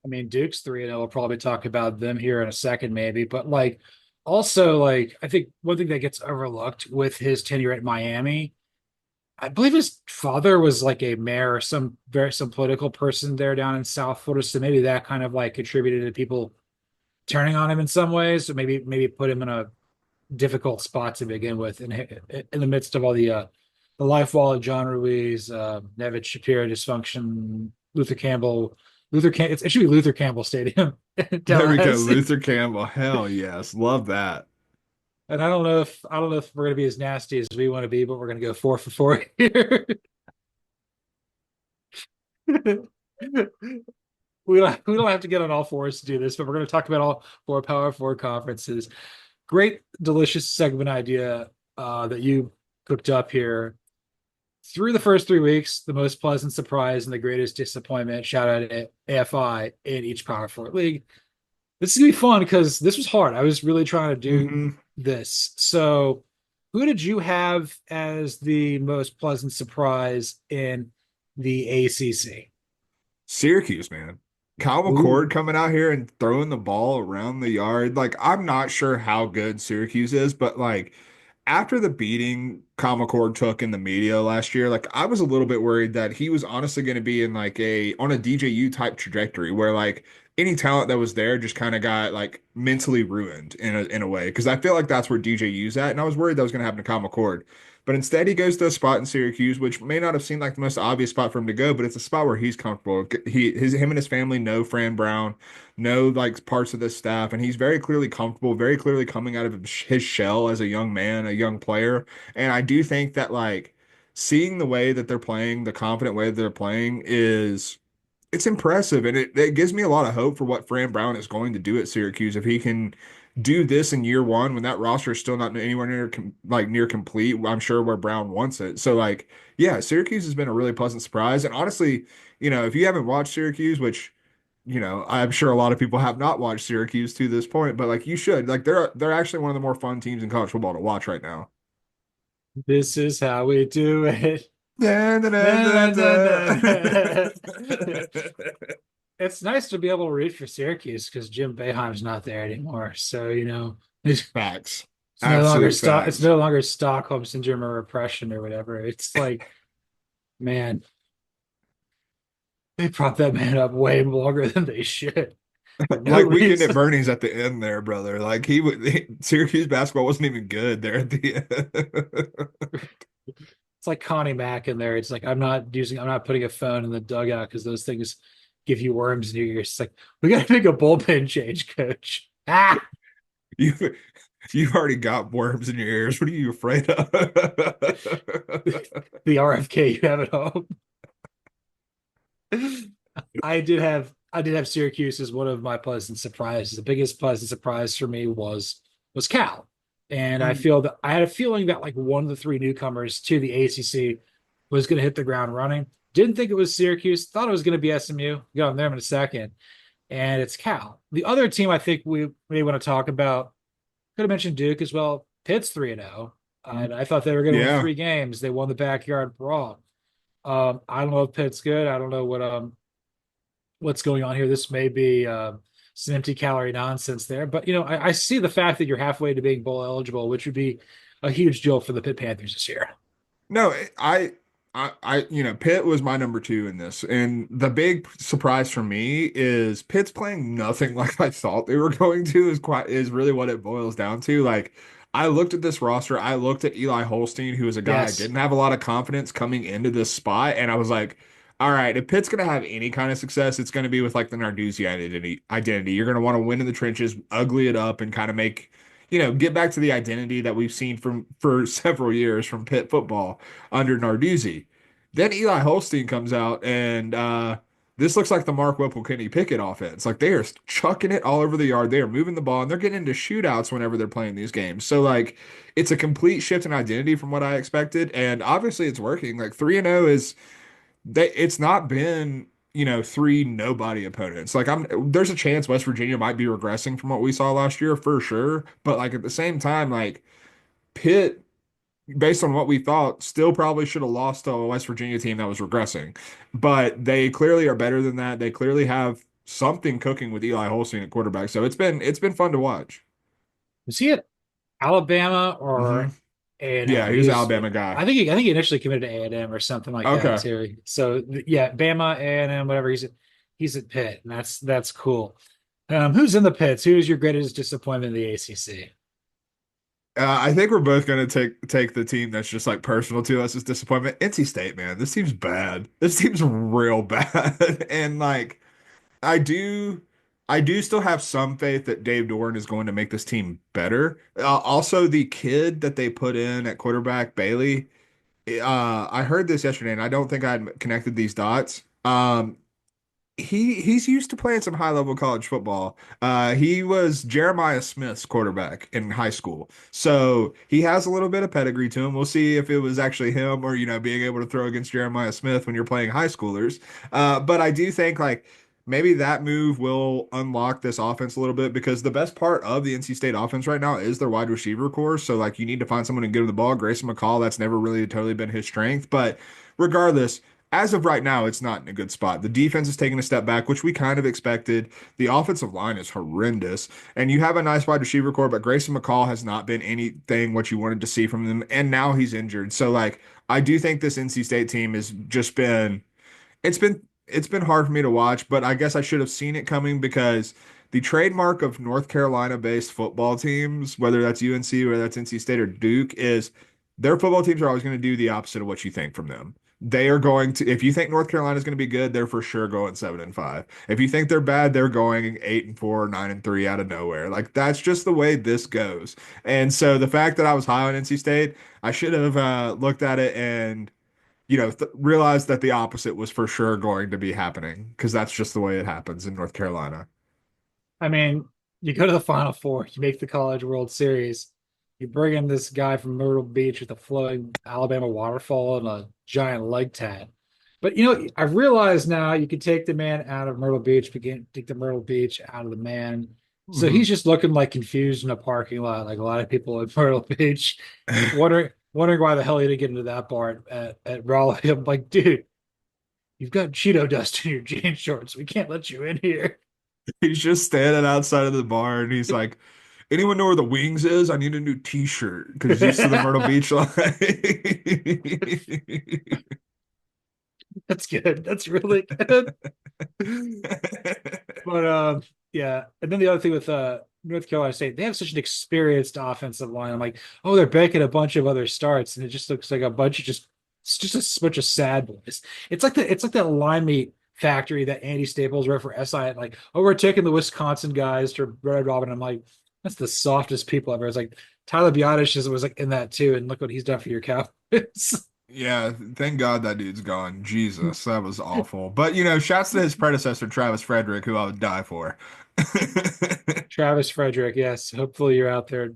I mean, Duke's 3-0. We'll probably talk about them here in a second, maybe. But like, also, like, I think one thing that gets overlooked with his tenure at Miami, I believe his father was like a mayor or some political person there down in South Florida. So maybe that kind of like contributed to people turning on him in some ways. So maybe put him in a difficult spot to begin with, in the midst of all the life wallet, John Ruiz, Nevin Shapiro dysfunction, Luther Campbell, it should be Luther Campbell Stadium in There we go, Tallahassee. Luther Campbell. Hell yes, love that. And I don't know if we're gonna be as nasty as we want to be, but we're gonna go 4 for 4 here. We don't have to get on all fours to do this, but we're going to talk about all four Power Four conferences. Great, delicious segment idea that you cooked up here. Through the first 3 weeks, the most pleasant surprise and the greatest disappointment. Shout out to AFI in each Power Four league. This is gonna be fun because this was hard. I was really trying to do Hmm. this. So, who did you have as the most pleasant surprise in the ACC? Syracuse, man. Kyle Ooh, McCord coming out here and throwing the ball around the yard. Like, I'm not sure how good Syracuse is, but like after the beating Kyle McCord took in the media last year, like I was a little bit worried that he was honestly going to be in like on a DJU type trajectory where like any talent that was there just kind of got like mentally ruined in a way. Because I feel like that's where DJU's at. And I was worried that was going to happen to Kyle McCord. But instead, he goes to a spot in Syracuse, which may not have seemed like the most obvious spot for him to go, but it's a spot where he's comfortable. Him and his family know Fran Brown, know like parts of the staff, and he's very clearly comfortable, very clearly coming out of his shell as a young man, a young player. And I do think that like seeing the way that they're playing, the confident way that they're playing is it's impressive, and it gives me a lot of hope for what Fran Brown is going to do at Syracuse if he can do this in year one when that roster is still not anywhere near like near complete. I'm sure where Brown wants it. So like, yeah, Syracuse has been a really pleasant surprise. And honestly, if you haven't watched Syracuse, which I'm sure a lot of people have not watched Syracuse to this point, but like you should. Like they're actually one of the more fun teams in college football to watch right now. this is how we do it. Da, da, da, da, Na, na, na, da. na. It's nice to be able to root for Syracuse because Jim Boeheim's not there anymore. So, it's Facts. no longer Absolute it's facts. no longer Stockholm syndrome or repression or whatever. It's like, man, they prop that man up way longer than they should for no Like Weekend at reason. Bernie's at the end there, brother. Like Syracuse basketball wasn't even good there at the end. It's like Connie Mack in there. It's like I'm not putting a phone in the dugout because those things give you worms in your ears. It's like we got to make a bullpen change, coach. Ah, You you've already got worms in your ears. What are you afraid of? the RFK you have at home. I did have Syracuse as one of my pleasant surprises. The biggest pleasant surprise for me was Cal. And I Mm, feel that I had a feeling that like one of the three newcomers to the ACC was going to hit the ground running. Didn't think it was Syracuse. Thought it was going to be SMU. Go on there in a second. And it's Cal. The other team I think we may want to talk about could have mentioned Duke as well. Pitt's 3-0. And I thought they were going to win yeah. 3 games. They won the backyard brawl. I don't know if Pitt's good. I don't know what's going on here. This may be some empty calorie nonsense there, but I see the fact that you're halfway to being bowl eligible, which would be a huge deal for the Pitt Panthers this year. No, Pitt was my number two in this, and the big surprise for me is Pitt's playing nothing like I thought they were going to. Is really what it boils down to. Like, I looked at this roster, I looked at Eli Holstein, who was a guy I Yes, didn't have a lot of confidence coming into this spot, and I was like, all right, if Pitt's gonna have any kind of success, it's gonna be with like the Narduzzi identity. You're gonna want to win in the trenches, ugly it up, and kind of make. Get back to the identity that we've seen from for several years from Pitt football under Narduzzi. Then Eli Holstein comes out, and this looks like the Mark Whipple Kenny Pickett offense. Like they are chucking it all over the yard. They are moving the ball, and they're getting into shootouts whenever they're playing these games. So like, it's a complete shift in identity from what I expected, and obviously it's working. Like 3-0 is they. It's not been three nobody opponents. Like there's a chance West Virginia might be regressing from what we saw last year for sure, but like at the same time, like Pitt. based on what we thought, still probably should have lost to a West Virginia team that was regressing. But they clearly are better than that. They clearly have something cooking with Eli Holstein at quarterback. So it's been fun to watch. Was he at Alabama Hmm. or Yeah, A&M? he He was an was, Alabama guy. I think he initially committed to A&M or something like that Okay. too. So yeah, Bama, A&M, whatever. He's at Pitt, and that's cool. Who's in the pits? Who's your greatest disappointment in the ACC? I think we're both gonna take the team that's just like personal to us as disappointment. NC State, man, this team's bad. This team's real bad, and like I do, I do still have some faith that Dave Doran is going to make this team better. Also, the kid that they put in at quarterback, Bailey. I heard this yesterday, and I don't think I'd connected these dots. He's used to playing some high level college football. He was Jeremiah Smith's quarterback in high school, so he has a little bit of pedigree to him. We'll see if it was actually him or being able to throw against Jeremiah Smith when you're playing high schoolers. But I do think like maybe that move will unlock this offense a little bit because the best part of the NC State offense right now is their wide receiver core. So like you need to find someone to give him the ball. Grayson McCall, that's never really totally been his strength, but regardless as of right now, it's not in a good spot. The defense is taking a step back, which we kind of expected. The offensive line is horrendous. And you have a nice wide receiver core, but Grayson McCall has not been anything what you wanted to see from them. And now he's injured. So, like, I do think this NC State team has just been it's been hard for me to watch, but I guess I should have seen it coming because the trademark of North Carolina-based football teams, whether that's UNC, whether that's NC State or Duke, is their football teams are always going to do the opposite of what you think from them. They are going to, if you think North Carolina is going to be good, they're for sure going 7-5. If you think they're bad, they're going 8-4, 9-3 out of nowhere. Like that's just the way this goes. And so the fact that I was high on NC State, I should have looked at it and realized that the opposite was for sure going to be happening because that's just the way it happens in North Carolina. I mean, you go to the Final Four, you make the College World Series, you bring in this guy from Myrtle Beach with a flowing Alabama waterfall and a giant leg tat. But I've realized now you can take the man out of Myrtle Beach, begin take the Myrtle Beach out of the man. So Mhm. he's just looking like confused in a parking lot, like a lot of people at Myrtle Beach, wondering why the hell he didn't get into that bar at Raleigh. I'm like, dude, you've got Cheeto dust in your jean shorts. We can't let you in here. He's just standing outside of the bar and he's like, anyone know where the wings is? I need a new t-shirt because he's used to the Myrtle Beach line. That's good. That's really good. But yeah. And then the other thing with North Carolina State, they have such an experienced offensive line. I'm like, oh, they're banking a bunch of other starts, and it just looks like a bunch of just it's just a bunch of sad boys. It's like that lime meat factory that Andy Staples wrote for SI. Like, oh, we're taking the Wisconsin guys to Red Robin. I'm like, that's the softest people ever. It's like Tyler Biotish was like in that too, and look what he's done for your Cowboys. Yeah, thank God that dude's gone. Jesus, that was awful. But shouts to his predecessor, Travis Frederick, who I would die for. Travis Frederick, yes. Hopefully you're out there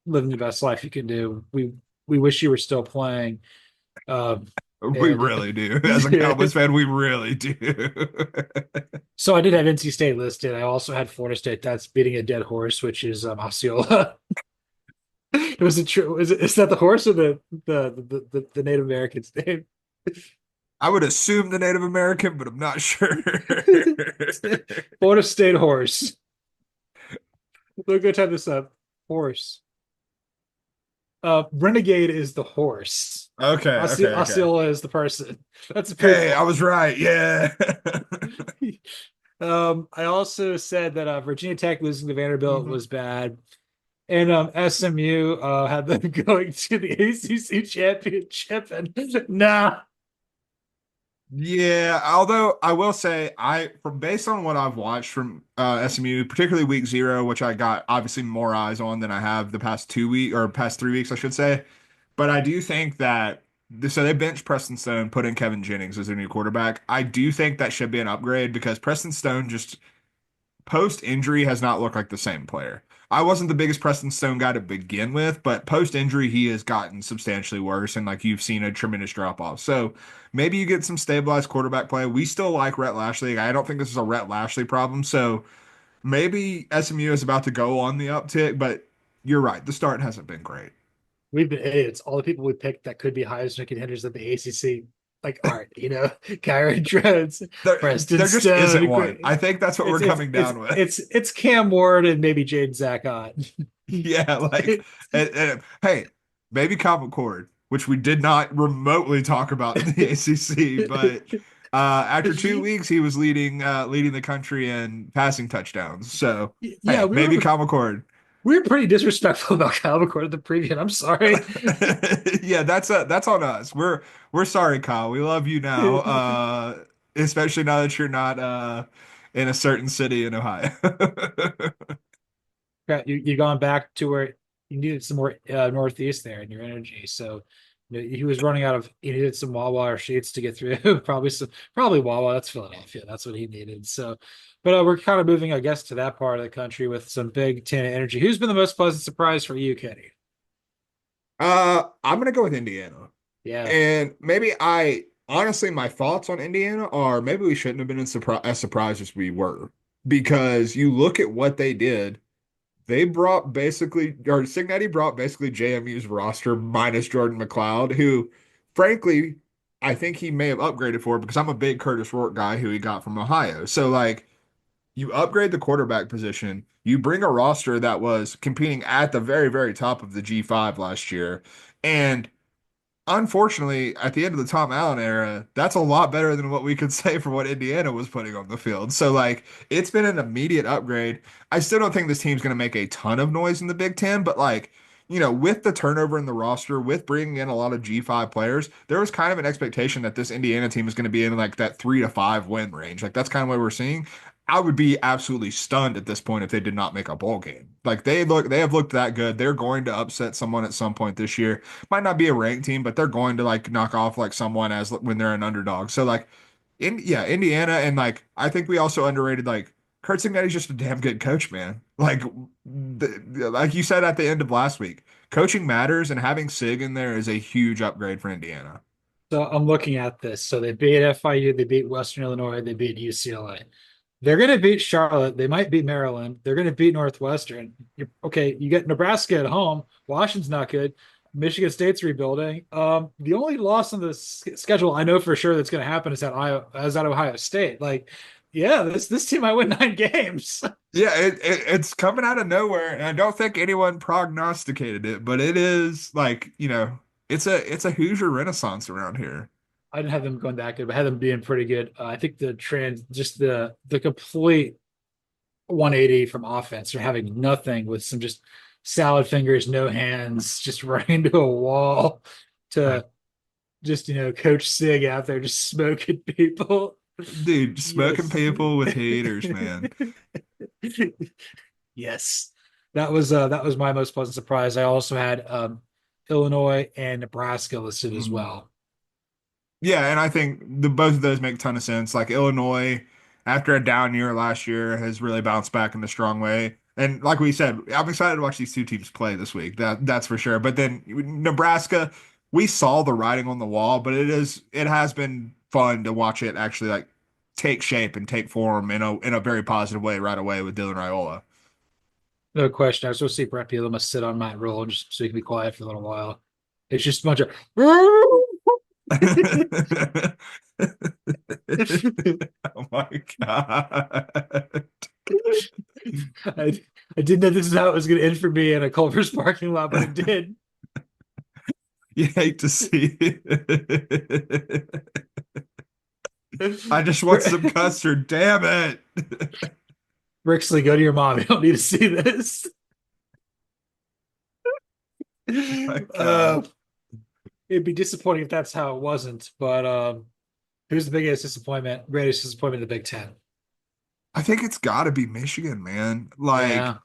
living the best life you can do. We wish you were still playing. Um, We and really do. As a Cowboys fan, we really do. so I did have NC State listed. I also had Florida State. That's beating a dead horse, which is Osceola. It was a true. Is that the horse or the Native American's name? I would assume the Native American, but I'm not sure. Florida State horse. We'll go type this up. Horse. Renegade is the horse. Okay, okay, okay. Osceola is the person. That's a pretty Hey, I cool. was right. Yeah. I also said that Virginia Tech losing to Vanderbilt Mhm. was bad, and SMU had them going to the ACC championship, and nah, Yeah, although I will say from based on what I've watched from SMU, particularly week 0, which I got obviously more eyes on than I have the past 2 week or past 3 weeks, I should say. But I do think that so they benched Preston Stone, put in Kevin Jennings as their new quarterback. I do think that should be an upgrade because Preston Stone just post injury has not looked like the same player. I wasn't the biggest Preston Stone guy to begin with, but post injury he has gotten substantially worse, and like you've seen a tremendous drop off. So maybe you get some stabilized quarterback play. We still like Rhett Lashley. I don't think this is a Rhett Lashley problem. So maybe SMU is about to go on the uptick, but you're right. The start hasn't been great. we've been idiots. All the people we picked that could be Heisman contenders at the ACC, like, aren't, Kyron Jones, Preston There just isn't Stone. one. I think that's what we're coming down with. It's Cam Ward and maybe Jaden Zach Ott. Yeah, like, hey, maybe Calvin Cord, which we did not remotely talk about in the ACC, but after 2 weeks, he was leading the country in passing touchdowns. So, Yeah, hey, maybe Calvin Cord. we were pretty disrespectful about Kyle McCord at the preview. I'm sorry. Yeah, that's on us. We're sorry, Kyle. We love you now. Especially now that you're not in a certain city in Ohio. You gone back to where you needed some more northeast there in your energy. So he was running out of he needed some Wawa or sheets to get through. Probably Wawa. That's Philadelphia. That's what he needed. So, but we're kind of moving, I guess, to that part of the country with some Big Ten energy. Who's been the most pleasant surprise for you, Kenny? I'm gonna go with Indiana. Yeah. And maybe I honestly, my thoughts on Indiana are maybe we shouldn't have been as surprised as we were because you look at what they did. They brought basically, or Cignetti brought basically JMU's roster minus Jordan McLeod, who, frankly, I think he may have upgraded for because I'm a big Curtis Rourke guy who he got from Ohio. So, like, you upgrade the quarterback position, you bring a roster that was competing at the very, very top of the G5 last year, and unfortunately, at the end of the Tom Allen era, that's a lot better than what we could say for what Indiana was putting on the field. So, like, it's been an immediate upgrade. I still don't think this team's going to make a ton of noise in the Big Ten, but, like, with the turnover in the roster, with bringing in a lot of G5 players, there was kind of an expectation that this Indiana team is going to be in like that 3 to 5 win range. Like, that's kind of what we're seeing. I would be absolutely stunned at this point if they did not make a bowl game. Like they have looked that good. They're going to upset someone at some point this year. Might not be a ranked team, but they're going to like knock off like someone as when they're an underdog. So like Indiana and like I think we also underrated like Kurt Cignetti's just a damn good coach, man. Like you said at the end of last week, coaching matters and having Sig in there is a huge upgrade for Indiana. So I'm looking at this. So they beat FIU, they beat Western Illinois, they beat UCLA. They're going to beat Charlotte. They might beat Maryland. They're going to beat Northwestern. Okay, you get Nebraska at home. Washington's not good. Michigan State's rebuilding. The only loss on the schedule I know for sure that's going to happen is at Ohio State. Like, yeah, this team might win 9 games. Yeah, it's coming out of nowhere, and I don't think anyone prognosticated it, but it is like, it's a Hoosier renaissance around here. I didn't have them going that good, but I had them being pretty good. I think just the complete 180 from offense, or having nothing with some just salad fingers, no hands, just running into a wall to just Coach Sig out there just smoking people. Dude, smoking Yes. people with haters, man. Yes. That was my most pleasant surprise. I also had Illinois and Nebraska listed as Mhm. well. Yeah, and I think the both of those make a ton of sense. Like Illinois, after a down year last year, has really bounced back in a strong way. And like we said, I'm excited to watch these two teams play this week. That's for sure. But then Nebraska, we saw the writing on the wall, but it has been fun to watch it actually like take shape and take form in a very positive way right away with Dylan Raiola. No question. I was supposed to see Brett Bielema sit on Matt Rule just so he can be quiet for a little while. It's just a bunch of Oh my God. I, I didn't know this is how it was going to end for me in a Culver's parking lot, but it did. You hate to see it. I just want some custard. Damn it. Brixley, go to your mom. You don't need to see this. Oh my Uh, God. it'd be disappointing if that's how it wasn't. But who's the greatest disappointment in the Big Ten? I think it's got to be Michigan, man. Like, Yeah.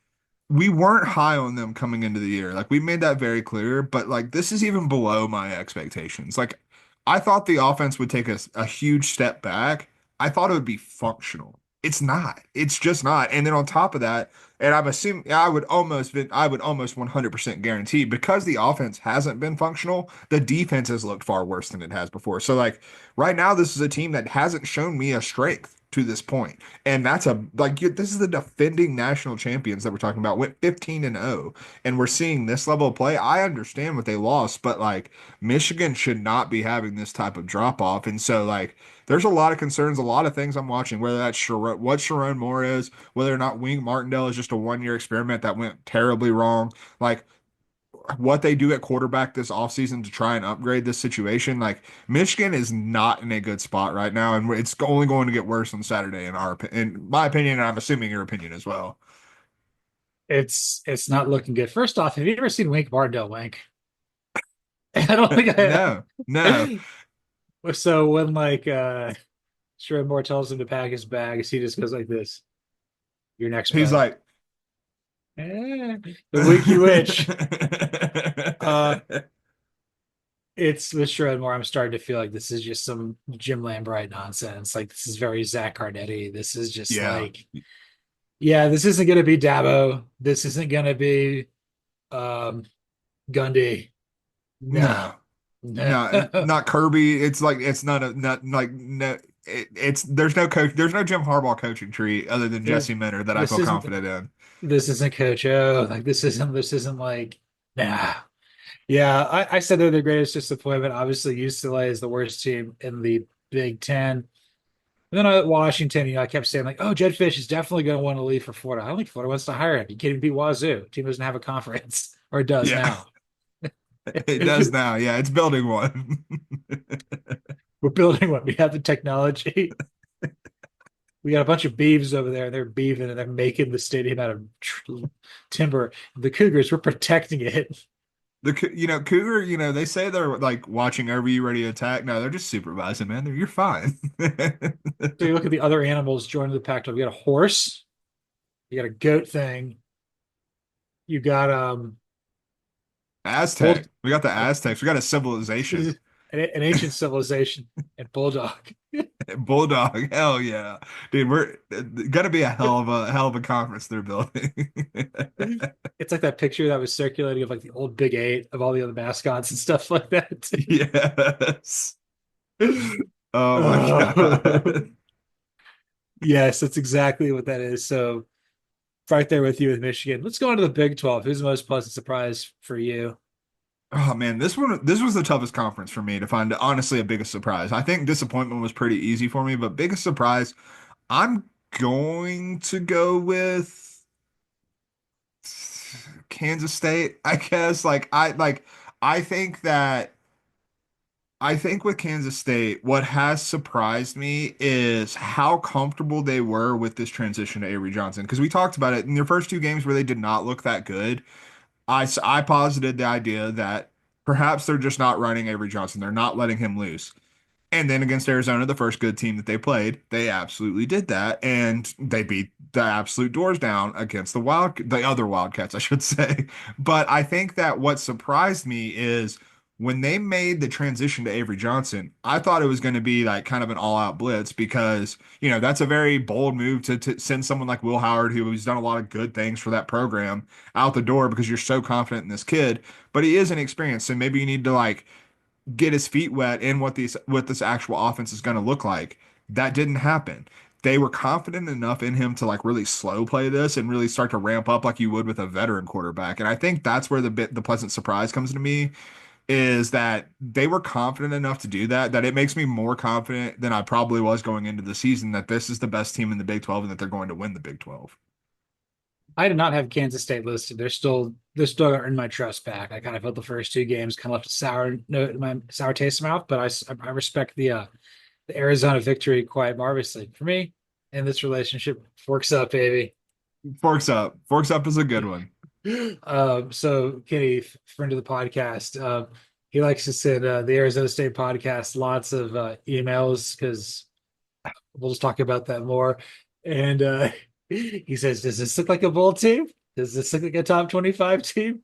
we weren't high on them coming into the year. Like, we made that very clear, but like, this is even below my expectations. Like, I thought the offense would take a huge step back. I thought it would be functional. It's not. It's just not. And then on top of that, and I'm assuming I would almost 100% guarantee because the offense hasn't been functional, the defense has looked far worse than it has before. So like right now, this is a team that hasn't shown me a strength to this point. And that's a like this is the defending national champions that we're talking about, went 15-0, and we're seeing this level of play. I understand what they lost, but like Michigan should not be having this type of drop off. And so like there's a lot of concerns, a lot of things I'm watching, whether that's what Sherrone Moore is, whether or not Wink Martindale is just a 1 year experiment that went terribly wrong. Like what they do at quarterback this offseason to try and upgrade this situation. Like Michigan is not in a good spot right now, and it's only going to get worse on Saturday in my opinion, and I'm assuming your opinion as well. It's not looking good. First off, have you ever seen Wink Martindale wink? I don't think I have. No, no. So when like Sherrone Moore tells him to pack his bags, he just goes like this. Your next He's play. like The Winky Witch. Uh it's with Sherrone Moore. I'm starting to feel like this is just some Jim Lambright nonsense. Like this is very Zach Carnetti. This is just yeah. like, yeah, this isn't gonna be Dabo. This isn't gonna be um Gundy. No. No. No. No, not Kirby. It's like it's not like no it's there's no coach, there's no Jim Harbaugh coaching tree other than There- Jesse Minter that I this feel isn't confident in. this isn't Coach O. Like this isn't like, nah. Yeah, I said they're the greatest disappointment. Obviously, UCLA is the worst team in the Big Ten. And then at Washington, I kept saying like, "Oh, Jed Fish is definitely going to want to leave for Florida." I don't think Florida wants to hire him. You can't even beat Wazoo. Team doesn't have a conference, or it does Yeah. now. It does now. Yeah, it's building one. We're building one. We have the technology. We got a bunch of beeves over there, and they're beaving, and they're making the stadium out of timber. The Cougars, we're protecting it. Cougar, they say they're like watching over you ready to attack. No, they're just supervising, man. You're fine. So you look at the other animals joining the Pac-12. You got a horse, you got a goat thing, you got bull, Aztec. We got the uh, Aztecs. We got a civilization. an ancient civilization, and bulldog. Bulldog. Hell yeah. Dude, we're gonna be a hell of a conference they're building. It's like that picture that was circulating of like the old Big Eight of all the other mascots and stuff like that. Yes. Oh my Oh. God. Yes, that's exactly what that is. So right there with you with Michigan. Let's go on to the Big 12. Who's the most pleasant surprise for you? Oh man, this was the toughest conference for me to find honestly a biggest surprise. I think disappointment was pretty easy for me, but biggest surprise, I'm going to go with Kansas State, I guess. I think that I think with Kansas State, what has surprised me is how comfortable they were with this transition to Avery Johnson. Because we talked about it in their first two games where they did not look that good. I posited the idea that perhaps they're just not running Avery Johnson. They're not letting him loose. And then against Arizona, the first good team that they played, they absolutely did that, and they beat the absolute doors down against the other Wildcats, I should say. But I think that what surprised me is when they made the transition to Avery Johnson, I thought it was going to be like kind of an all-out blitz because, that's a very bold move to send someone like Will Howard, who's done a lot of good things for that program, out the door because you're so confident in this kid. But he is inexperienced, so maybe you need to like get his feet wet in what this actual offense is going to look like. That didn't happen. They were confident enough in him to like really slow play this and really start to ramp up like you would with a veteran quarterback. And I think that's where the pleasant surprise comes to me is that they were confident enough to do that it makes me more confident than I probably was going into the season that this is the best team in the Big 12 and that they're going to win the Big 12. I did not have Kansas State listed. They're still earning my trust back. I kind of felt the first two games kind of left a sour note in my sour taste in my mouth, but I respect the Arizona victory quite marvelously. For me, in this relationship, forks up, baby. Forks up. Forks up is a good one. So Kenny, friend of the podcast, he likes to send the Arizona State podcast lots of emails because we'll just talk about that more. And he says, "Does this look like a bowl team? Does this look like a top 25 team?"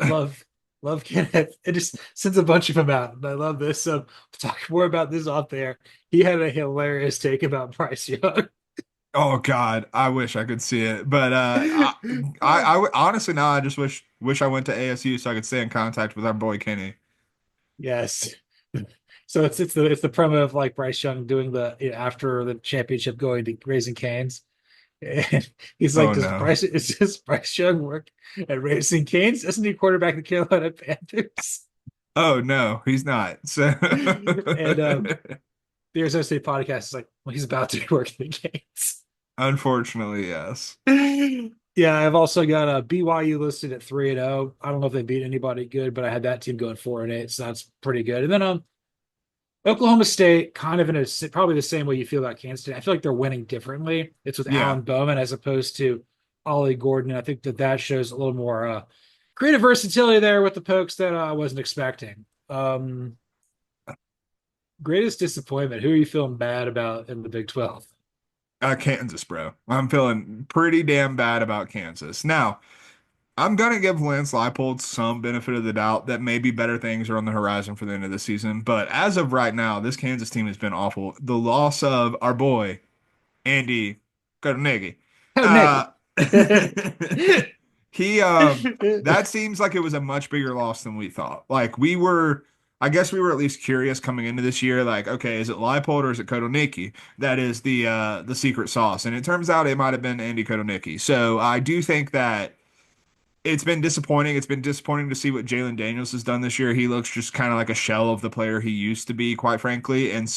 Love, love Kenneth. It just sends a bunch of them out. And I love this. So we'll talk more about this off there. He had a hilarious take about Bryce Young. Oh God, I wish I could see it, but honestly now I just wish I went to ASU so I could stay in contact with our boy Kenny. Yes. So it's the promo of like Bryce Young doing after the championship going to Raising Cane's. And he's like, Oh no. does Bryce Young work at Raising Cane's? Isn't he quarterback of the Carolina Panthers? Oh no, he's not. So And the Arizona State podcast is like, well, he's about to be working the Canes. unfortunately, yes. Yeah, I've also got a BYU listed at 3-0. I don't know if they beat anybody good, but I had that team going 4-8, so that's pretty good. And then Oklahoma State, kind of probably the same way you feel about Kansas State. I feel like they're winning differently. It's with Yeah, Alan Bowman as opposed to Ollie Gordon. I think that shows a little more creative versatility there with the Pokes that I wasn't expecting. Greatest disappointment. Who are you feeling bad about in the Big 12? Kansas, bro. I'm feeling pretty damn bad about Kansas. Now, I'm gonna give Lance Leipold some benefit of the doubt that maybe better things are on the horizon for the end of the season. But as of right now, this Kansas team has been awful. The loss of our boy Andy Carnegie. Oh, Nick. Uh, he that seems like it was a much bigger loss than we thought. Like I guess we were at least curious coming into this year, like, okay, is it Leipold or is it Kotelnicki that is the secret sauce? And it turns out it might have been Andy Kotelnicki. So I do think that it's been disappointing. It's been disappointing to see what Jalen Daniels has done this year. He looks just kind of like a shell of the player he used to be, quite frankly. And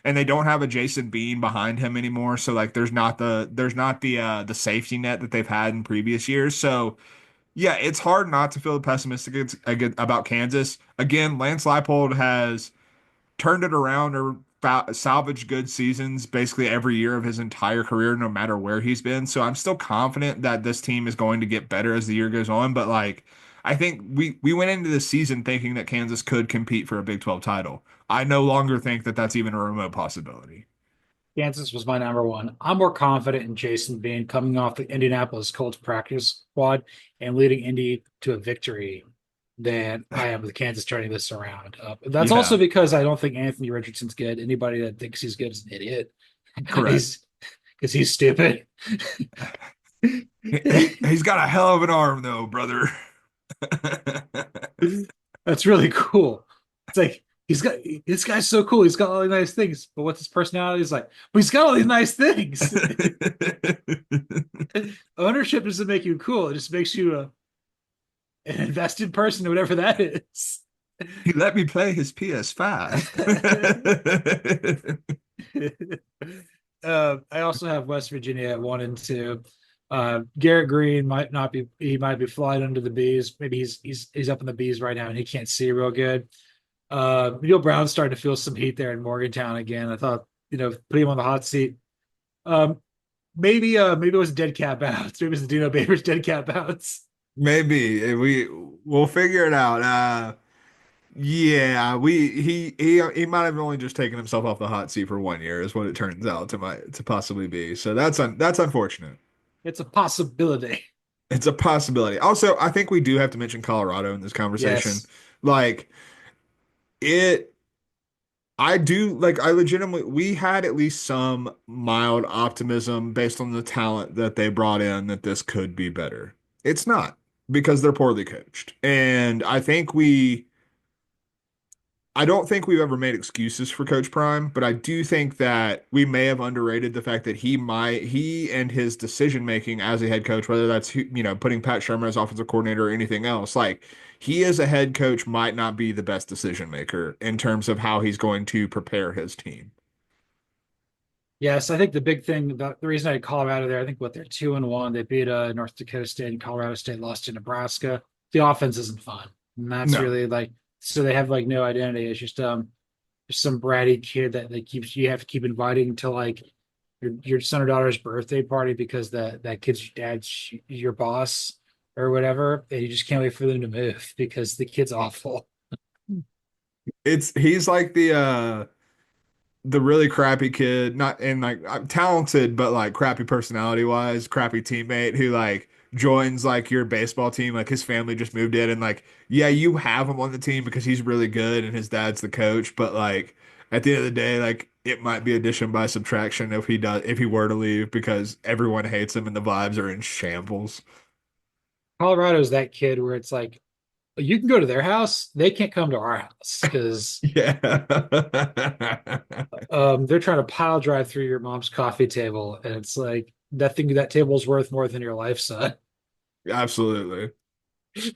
they don't have a Jason Bean behind him anymore. So like, there's not the safety net that they've had in previous years. So yeah, it's hard not to feel pessimistic about Kansas. Again, Lance Leipold has turned it around or salvaged good seasons basically every year of his entire career, no matter where he's been. So I'm still confident that this team is going to get better as the year goes on. But like, I think we went into this season thinking that Kansas could compete for a Big 12 title. I no longer think that that's even a remote possibility. Kansas was my number one. I'm more confident in Jason Bean coming off the Indianapolis Colts practice squad and leading Indy to a victory than I am with Kansas turning this around. That's also Yeah, because I don't think Anthony Richardson's good. Anybody that thinks he's good is an idiot. correct. He's because he's stupid. He's got a hell of an arm though, brother. That's really cool. It's like this guy's so cool. He's got all these nice things, but what's his personality? He's like, but he's got all these nice things. Ownership doesn't make you cool. It just makes you an invested person, or whatever that is. He let me play his PS5. I also have West Virginia at 1-2. Garrett Green might not be. He might be flying under the bees. Maybe he's up in the bees right now, and he can't see real good. Neil Brown's starting to feel some heat there in Morgantown again. I thought, putting him on the hot seat. Maybe it was dead cat bounce. Maybe it was Dino Babers dead cat bounce. Maybe we'll figure it out. Yeah, he might have only just taken himself off the hot seat for 1 year, is what it turns out to possibly be. So that's unfortunate. It's a possibility. It's a possibility. Also, I think we do have to mention Colorado in this conversation. Yes. Like it, I do like I legitimately we had at least some mild optimism based on the talent that they brought in that this could be better. It's not because they're poorly coached. And I don't think we've ever made excuses for Coach Prime, but I do think that we may have underrated the fact that he and his decision making as a head coach, whether that's putting Pat Shermer as offensive coordinator or anything else, like he as a head coach might not be the best decision maker in terms of how he's going to prepare his team. Yes, I think the big thing about the reason I had Colorado there, I think they're 2-1. They beat North Dakota State, and Colorado State lost to Nebraska. The offense isn't fun. And that's No, really like, so they have like no identity. It's just some bratty kid that you have to keep inviting to like your son or daughter's birthday party because that kid's dad's your boss or whatever. And you just can't wait for them to move because the kid's awful. he's like the really crappy kid, not and like talented, but like crappy personality wise, crappy teammate who like joins like your baseball team. Like his family just moved in, and like, yeah, you have him on the team because he's really good and his dad's the coach. But like at the end of the day, like it might be addition by subtraction if he were to leave because everyone hates him and the vibes are in shambles. Colorado's that kid where it's like You can go to their house. They can't come to our house because Yeah. they're trying to pile drive through your mom's coffee table, and it's like that table's worth more than your life, son. Absolutely.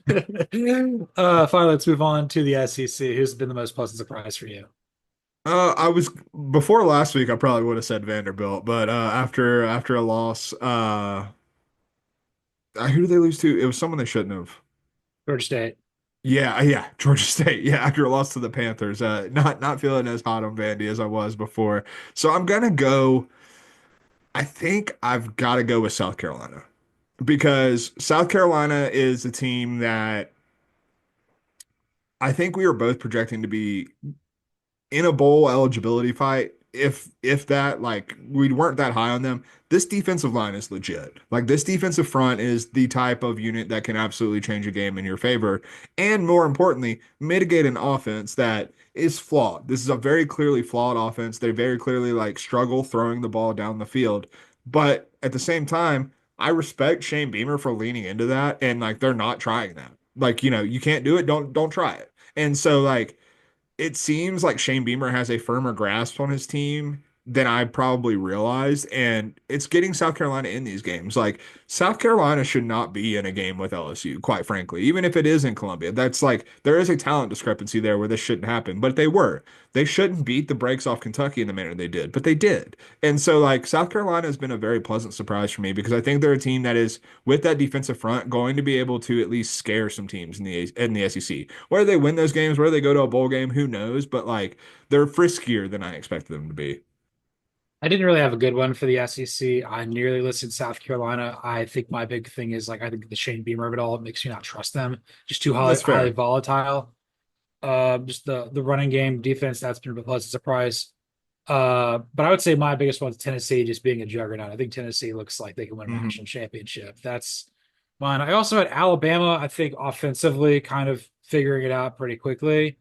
Finally, let's move on to the SEC. Who's been the most pleasant surprise for you? I was before last week. I probably would have said Vanderbilt, but after a loss, who did they lose to? It was someone they shouldn't have. Georgia State. Yeah, Georgia State. Yeah, after a loss to the Panthers, not feeling as hot on Vandy as I was before. So I'm gonna go. I think I've got to go with South Carolina because South Carolina is a team that I think we are both projecting to be in a bowl eligibility fight, if that, like, we weren't that high on them. This defensive line is legit. Like, this defensive front is the type of unit that can absolutely change a game in your favor, and more importantly, mitigate an offense that is flawed. This is a very clearly flawed offense. They very clearly like struggle throwing the ball down the field. But at the same time, I respect Shane Beamer for leaning into that, and like they're not trying that. Like, you can't do it, don't try it. And so like it seems like Shane Beamer has a firmer grasp on his team than I probably realized, and it's getting South Carolina in these games. Like South Carolina should not be in a game with LSU, quite frankly, even if it is in Columbia. That's like there is a talent discrepancy there where this shouldn't happen, but they were. They shouldn't beat the brakes off Kentucky in the manner they did, but they did. And so like South Carolina has been a very pleasant surprise for me because I think they're a team that is with that defensive front going to be able to at least scare some teams in the SEC. Whether they win those games, whether they go to a bowl game, who knows? But like they're friskier than I expected them to be. I didn't really have a good one for the SEC. I nearly listed South Carolina. I think my big thing is like I think the Shane Beamer of it all makes me not trust them. Just too That's highly fair. volatile. Just the running game defense that's been a pleasant surprise. But I would say my biggest one is Tennessee just being a juggernaut. I think Tennessee looks like they can win a Mhm. national championship. That's mine. I also had Alabama, I think offensively kind of figuring it out pretty quickly,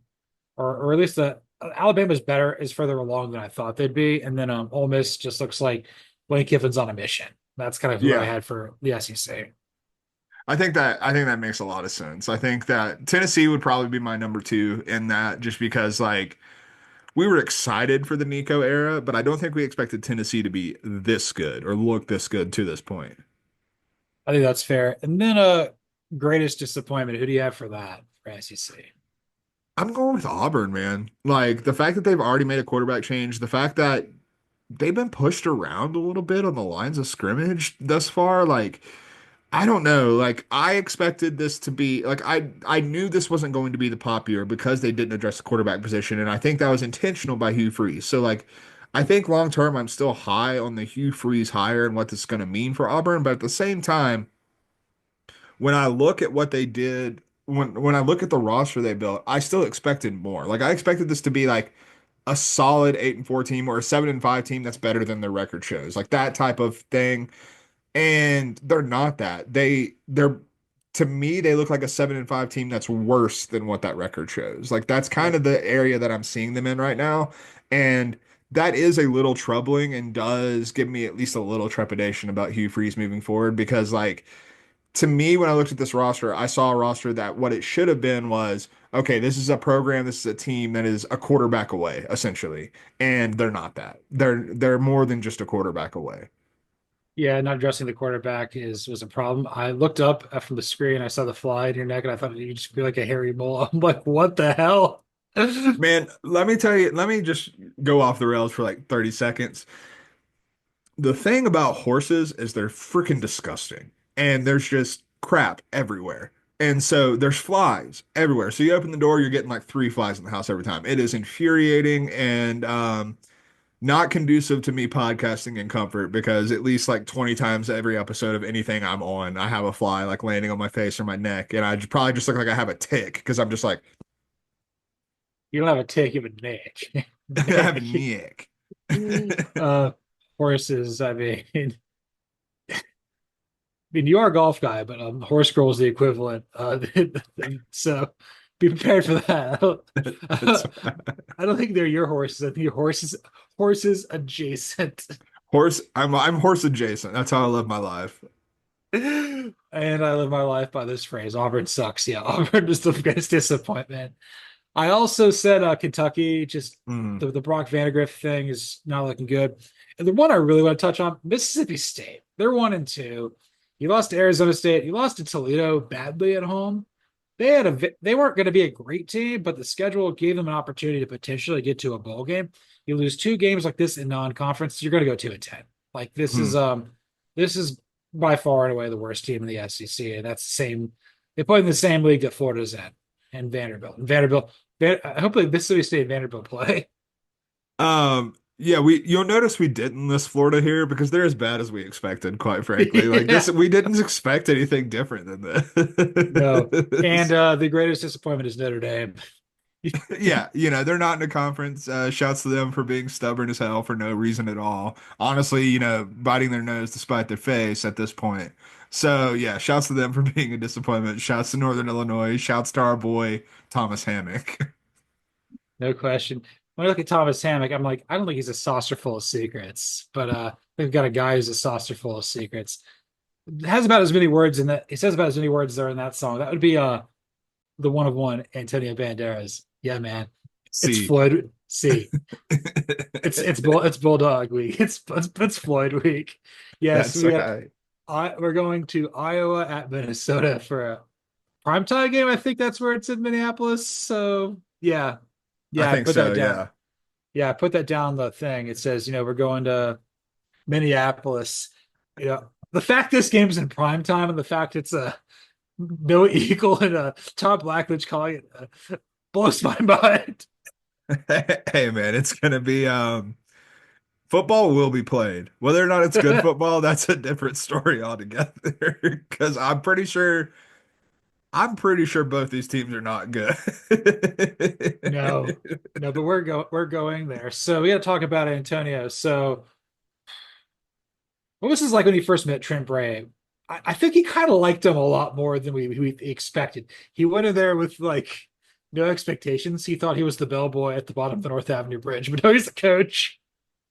or at least the Alabama's better is further along than I thought they'd be. And then Ole Miss just looks like Lane Kiffin's on a mission. That's kind of who I Yeah. had for the SEC. I think that makes a lot of sense. I think that Tennessee would probably be my number two in that just because like we were excited for the Nico era, but I don't think we expected Tennessee to be this good or look this good to this point. I think that's fair. And then greatest disappointment. Who do you have for that for SEC? I'm going with Auburn, man. Like the fact that they've already made a quarterback change, the fact that they've been pushed around a little bit on the lines of scrimmage thus far, like I don't know. Like I expected this to be like I knew this wasn't going to be the pop year because they didn't address the quarterback position, and I think that was intentional by Hugh Freeze. So like I think long term I'm still high on the Hugh Freeze hire and what this is going to mean for Auburn, but at the same time, when I look at what they did, when I look at the roster they built, I still expected more. Like I expected this to be like a solid 8-4 team or a 7-5 team that's better than their record shows. Like that type of thing, and they're not that. They're to me they look like a 7-5 team that's worse than what that record shows. Like that's kind Yeah. of the area that I'm seeing them in right now, and that is a little troubling and does give me at least a little trepidation about Hugh Freeze moving forward because like to me when I looked at this roster, I saw a roster that what it should have been was okay, this is a program, this is a team that is a quarterback away essentially, and they're not that. They're more than just a quarterback away. Yeah, not addressing the quarterback is was a problem. I looked up from the screen, I saw the fly in your neck, and I thought you just feel like a hairy mole. I'm like, what the hell? Man, let me tell you, let me just go off the rails for like 30 seconds. The thing about horses is they're freaking disgusting. And there's just crap everywhere. And so there's flies everywhere. So you open the door, you're getting like three flies in the house every time. It is infuriating and not conducive to me podcasting in comfort because at least like 20 times every episode of anything I'm on, I have a fly like landing on my face or my neck. And probably just look like I have a tick because I'm just like, You don't have a tick, you have a nick. I have a Nick. nick. Uh, horses, I mean, you are a golf guy, but horse girl is the equivalent. So be prepared for that. That's I don't think they're your horses. I think your horses adjacent. I'm horse adjacent. That's how I live my life. And I live my life by this phrase. Auburn sucks. Yeah, Auburn is the biggest disappointment. I also said Kentucky, just Mm. the Brock Vandegrift thing is not looking good. And the one I really want to touch on, Mississippi State. They're 1-2. You lost to Arizona State. You lost to Toledo badly at home. They weren't going to be a great team, but the schedule gave them an opportunity to potentially get to a bowl game. You lose two games like this in non-conference, you're going to go 2-10. Like Mm. this is by far and away the worst team in the SEC, and that's the same. They play in the same league that Florida's in and Vanderbilt. Hopefully Mississippi State and Vanderbilt play. Yeah, you'll notice we didn't list Florida here because they're as bad as we expected, quite frankly. Like this, Yeah, we didn't expect anything different than no. And this. the greatest disappointment is Notre Dame. Yeah, they're not in a conference. Shouts to them for being stubborn as hell for no reason at all. Honestly, biting their nose to spite their face at this point. So yeah, shouts to them for being a disappointment. Shouts to Northern Illinois. Shouts to our boy Thomas Hammock. No question. When I look at Thomas Hammock, I'm like, I don't think he's a saucer full of secrets, but they've got a guy who's a saucer full of secrets. It has about as many words in that. He says about as many words there in that song. That would be the one of one Antonio Banderas. Yeah, man. It's See, Floyd. See, it's Bulldog week. It's Floyd week. Yes, that's okay. we're going to Iowa at Minnesota for a primetime game. I think that's where it's in Minneapolis. So yeah, I yeah, I think put so. that down. Yeah. Yeah, I put that down the thing. It says, we're going to Minneapolis. The fact this game's in prime time and the fact it's a no equal and a Todd Blackledge calling it blows my mind. Hey man, it's gonna be football will be played. Whether or not it's good football, that's a different story altogether. Because I'm pretty sure both these teams are not good. No, no, but we're going there. So we got to talk about Antonio. So what was this like when he first met Trent Bray? I think he kind of liked him a lot more than we expected. He went in there with like no expectations. He thought he was the bellboy at the bottom of the North Avenue Bridge, but no, he's the coach.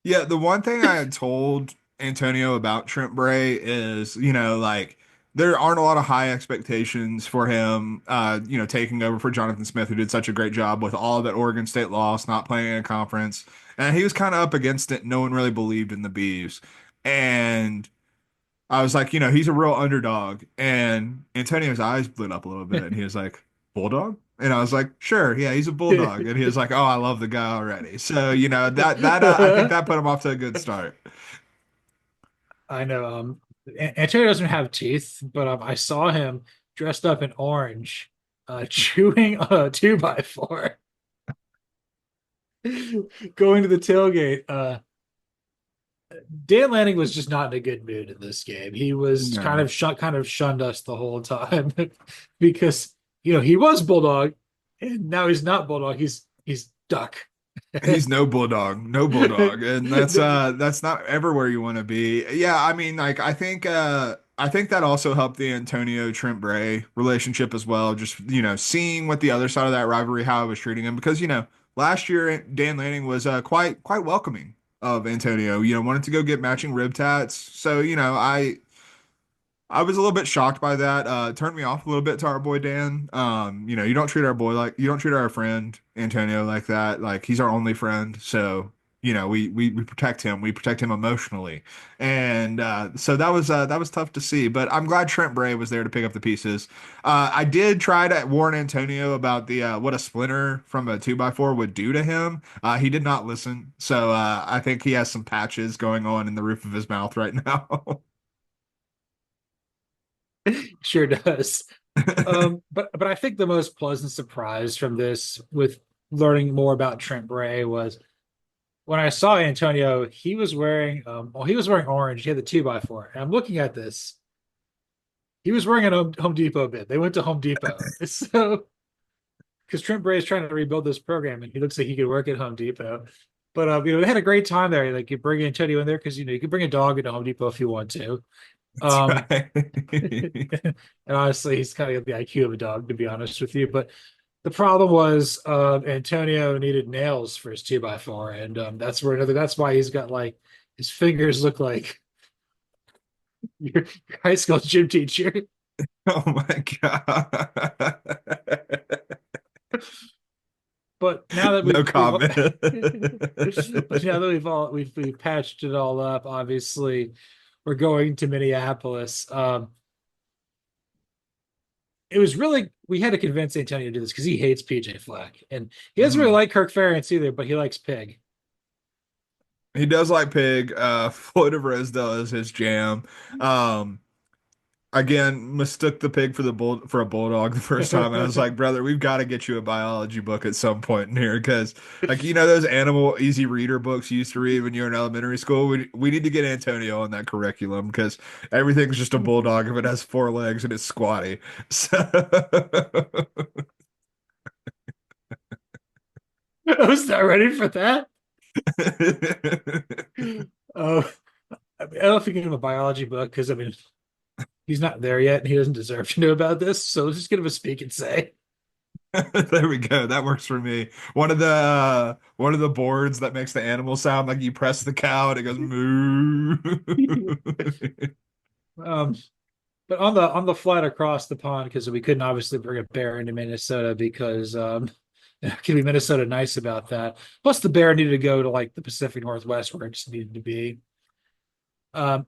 Yeah, the one thing I had told Antonio about Trent Bray is, like there aren't a lot of high expectations for him, taking over for Jonathan Smith, who did such a great job with all that Oregon State lost, not playing in a conference. And he was kind of up against it. No one really believed in the Bees. And I was like, he's a real underdog. And Antonio's eyes lit up a little bit, and he was like, Bulldog? And I was like, sure, yeah, he's a bulldog. And he was like, oh, I love the guy already. So, that I think that put him off to a good start. I know. Antonio doesn't have teeth, but I saw him dressed up in orange, chewing on a two by four, going to the tailgate. Dan Lanning was just not in a good mood in this game. He was No, kind of shunned us the whole time because he was Bulldog, and now he's not Bulldog. He's Duck. he's no bulldog, no bulldog, and that's not ever where you want to be. Yeah, I mean, like I think that also helped the Antonio Trent Bray relationship as well. Just seeing what the other side of that rivalry, how I was treating him, because last year Dan Lanning was quite welcoming of Antonio. Wanted to go get matching rib tats. So I was a little bit shocked by that. Turned me off a little bit to our boy Dan. You don't treat our friend Antonio like that. Like he's our only friend. So, we protect him. We protect him emotionally. And so that was tough to see. But I'm glad Trent Bray was there to pick up the pieces. I did try to warn Antonio about the what a splinter from a 2x4 would do to him. He did not listen. So I think he has some patches going on in the roof of his mouth right now. Sure does. But I think the most pleasant surprise from this, with learning more about Trent Bray, was when I saw Antonio. He was wearing orange. He had the two by four, and I'm looking at this. He was wearing a Home Depot bid. They went to Home Depot, so because Trent Bray is trying to rebuild this program, and he looks like he could work at Home Depot. But they had a great time there. Like you bring Antonio in there because you can bring a dog into Home Depot if you want to. That's Um, right. and honestly, he's kind of got the IQ of a dog, to be honest with you. But the problem was Antonio needed nails for his two by four, and that's why he's got like his fingers look like your high school gym teacher. Oh my God. But now that No we've comment. but now that we've patched it all up, obviously we're going to Minneapolis. It was really we had to convince Antonio to do this because he hates PJ Fleck and he doesn't really Mhm. like Kirk Ferentz either, but he likes Pig. He does like Pig. Floyd of Rosedale is his jam. Um, again, mistook the pig for the bull for a bulldog the first time, and I was like, brother, we've got to get you a biology book at some point in here because, like, those animal easy reader books you used to read when you were in elementary school. We need to get Antonio on that curriculum because everything's just a bulldog if it has four legs and it's squatty. So, I was not ready for that. Oh, I don't know if you can give him a biology book because I mean he's not there yet and he doesn't deserve to know about this. So let's just give him a speak and say. there we go. That works for me. One of the boards that makes the animal sound like you press the cow and it goes moo. Um, but on the flight across the pond, because we couldn't obviously bring a bear into Minnesota because can be Minnesota nice about that. Plus, the bear needed to go to like the Pacific Northwest where it just needed to be. Um,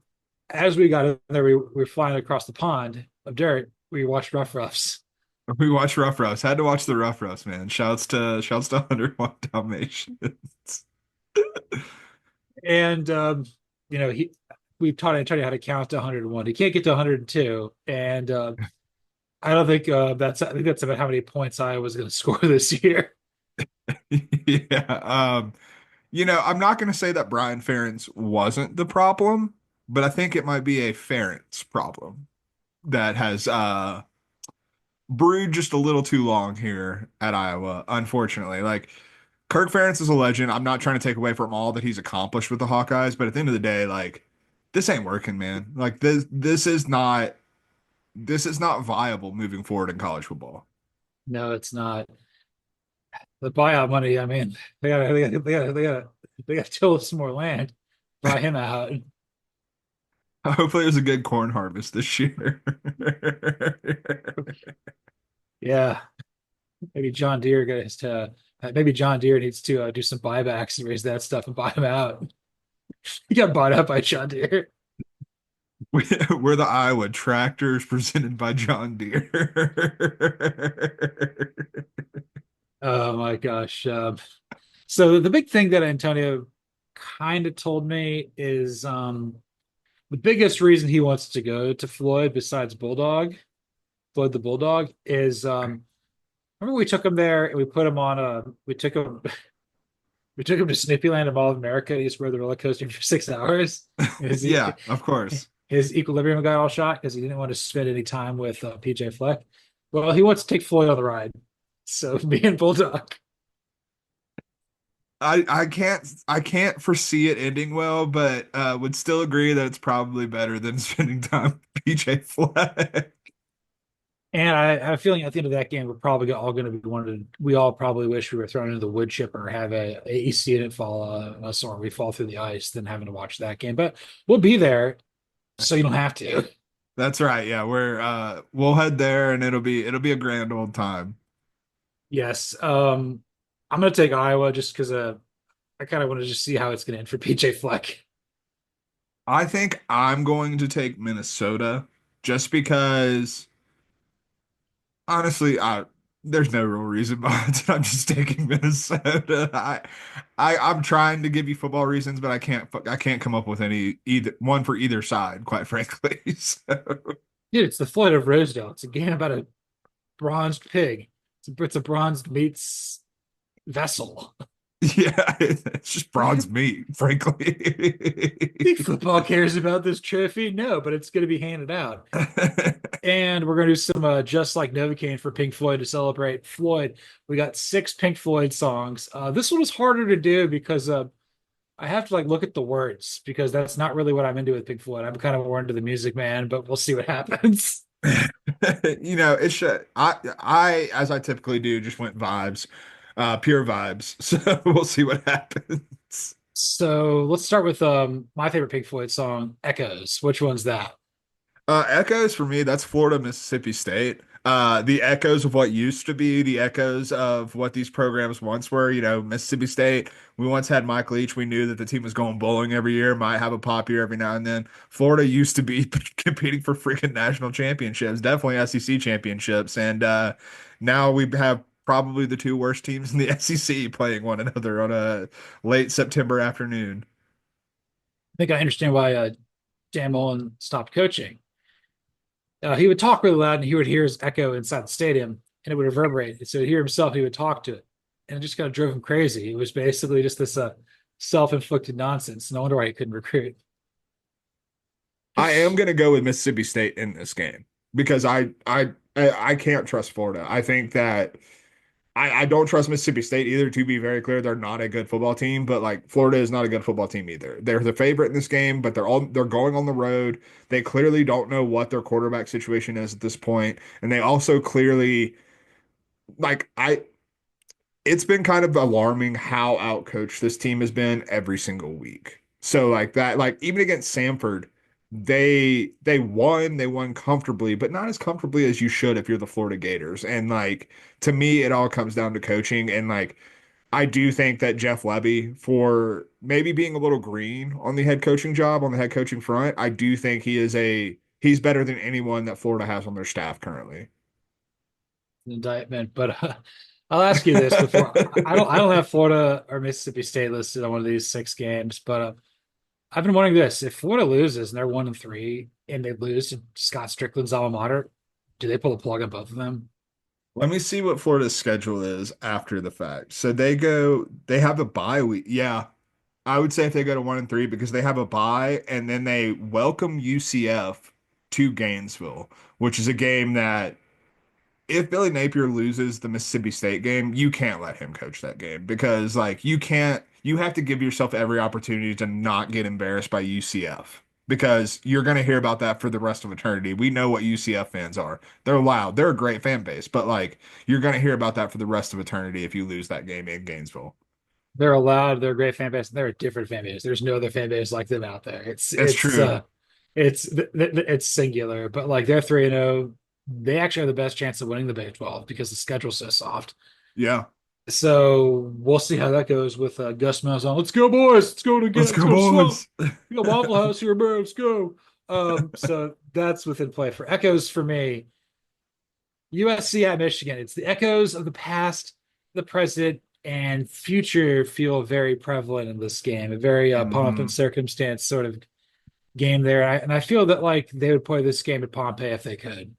as we got in there, we were flying across the pond of dirt. We watched Rough Roughs, We watched Rough Rouse. Had to watch the Rough Rouse, man. Shouts to 101 Dalmatians. and he we taught Antonio how to count to 101. He can't get to 102, and I don't think I think that's about how many points I was going to score this year. Yeah. I'm not going to say that Brian Ferentz wasn't the problem, but I think it might be a Ferentz problem that has brewed just a little too long here at Iowa, unfortunately. Like Kirk Ferentz is a legend. I'm not trying to take away from all that he's accomplished with the Hawkeyes, but at the end of the day, like this ain't working, man. Like this is not viable moving forward in college football. No, it's not. The buyout money, I mean, they got to till some more land, buy him out. Hopefully there's a good corn harvest this year. Yeah, maybe John Deere gets to maybe John Deere needs to do some buybacks and raise that stuff and buy him out. He got bought out by John Deere. We're the Iowa Tractors presented by John Deere. Oh my gosh. So the big thing that Antonio kind of told me is the biggest reason he wants to go to Floyd besides Floyd the Bulldog, is remember we took him there and we put him on a we took him to Snippyland and Mall of America. He just rode the roller coaster for 6 hours. His Yeah, of course. his equilibrium got all shot because he didn't want to spend any time with PJ Fleck. Well, he wants to take Floyd on the ride. So me and Bulldog. I can't foresee it ending well, but would still agree that it's probably better than spending time with PJ Fleck. And I have a feeling at the end of that game, we're probably all going to be wanted. We all probably wish we were thrown into the wood chipper or have a AC unit fall us or we fall through the ice than having to watch that game. But we'll be there, so you don't have to. That's right. Yeah, we'll head there and it'll be a grand old time. Yes. I'm going to take Iowa just because I kind of want to just see how it's going to end for PJ Fleck. I think I'm going to take Minnesota just because honestly, there's no real reason behind it. I'm just taking Minnesota. I'm trying to give you football reasons, but I can't come up with any either one for either side, quite frankly. So, Dude, it's the Floyd of Rosedale. It's a game about a bronzed pig. It's a bronzed meats vessel. yeah, it's just bronze meat, frankly. Think football cares about this trophy? No, but it's going to be handed out. And we're going to do some Just Like Novocaine for Pink Floyd to celebrate Floyd. We got 6 Pink Floyd songs. This one was harder to do because I have to like look at the words because that's not really what I'm into with Pink Floyd. I'm kind of more into the music, man, but we'll see what happens. It should. As I typically do, just went vibes, pure vibes. So we'll see what happens. So let's start with my favorite Pink Floyd song, Echoes. Which one's that? Echoes for me, that's Florida, Mississippi State. The echoes of what used to be, the echoes of what these programs once were. Mississippi State, we once had Mike Leach. We knew that the team was going bowling every year, might have a pop year every now and then. Florida used to be competing for freaking national championships, definitely SEC championships. And now we have probably the two worst teams in the SEC playing one another on a late September afternoon. I think I understand why Dan Mullen stopped coaching. He would talk really loud and he would hear his echo inside the stadium and it would reverberate. So he'd hear himself, he would talk to it. And it just kind of drove him crazy. It was basically just this self-inflicted nonsense. No wonder why he couldn't recruit. I am going to go with Mississippi State in this game because I can't trust Florida. I think that I don't trust Mississippi State either, to be very clear. They're not a good football team, but like Florida is not a good football team either. They're the favorite in this game, but they're going on the road. They clearly don't know what their quarterback situation is at this point, and they also clearly like I it's been kind of alarming how outcoached this team has been every single week. So like that, like even against Samford, they won comfortably, but not as comfortably as you should if you're the Florida Gators. And like to me, it all comes down to coaching. And like I do think that Jeff Lebby, for maybe being a little green on the head coaching job, on the head coaching front, I do think he's better than anyone that Florida has on their staff currently. Indictment. But I'll ask you this before I don't have Florida or Mississippi State listed on one of these six games, but I've been wondering this: if Florida loses and they're 1-3 and they lose to Scott Strickland's alma mater, do they pull the plug on both of them? Let me see what Florida's schedule is after the fact. So they have a bye week. Yeah, I would say if they go to 1-3 because they have a bye and then they welcome UCF to Gainesville, which is a game that if Billy Napier loses the Mississippi State game, you can't let him coach that game because like you have to give yourself every opportunity to not get embarrassed by UCF because you're going to hear about that for the rest of eternity. We know what UCF fans are. They're loud. They're a great fan base, but like you're going to hear about that for the rest of eternity if you lose that game in Gainesville. They're allowed, they're a great fan base, and they're a different fan base. There's no other fan base like them out there. It's That's it's true. uh it's singular, but like they're 3-0. They actually have the best chance of winning the Big 12 because the schedule's so soft. Yeah. So we'll see how that goes with Gus Malzahn. Let's go, boys. Let's go to Let's get. Let's go, go to Swamp. boys. We got Waffle House here, bro. Let's go. So that's within play for echoes for me. USC at Michigan. It's the echoes of the past, the present, and future feel very prevalent in this game. A very pomp and Mhm. circumstance sort of game there. And I feel that like they would play this game at Pompeii if they could.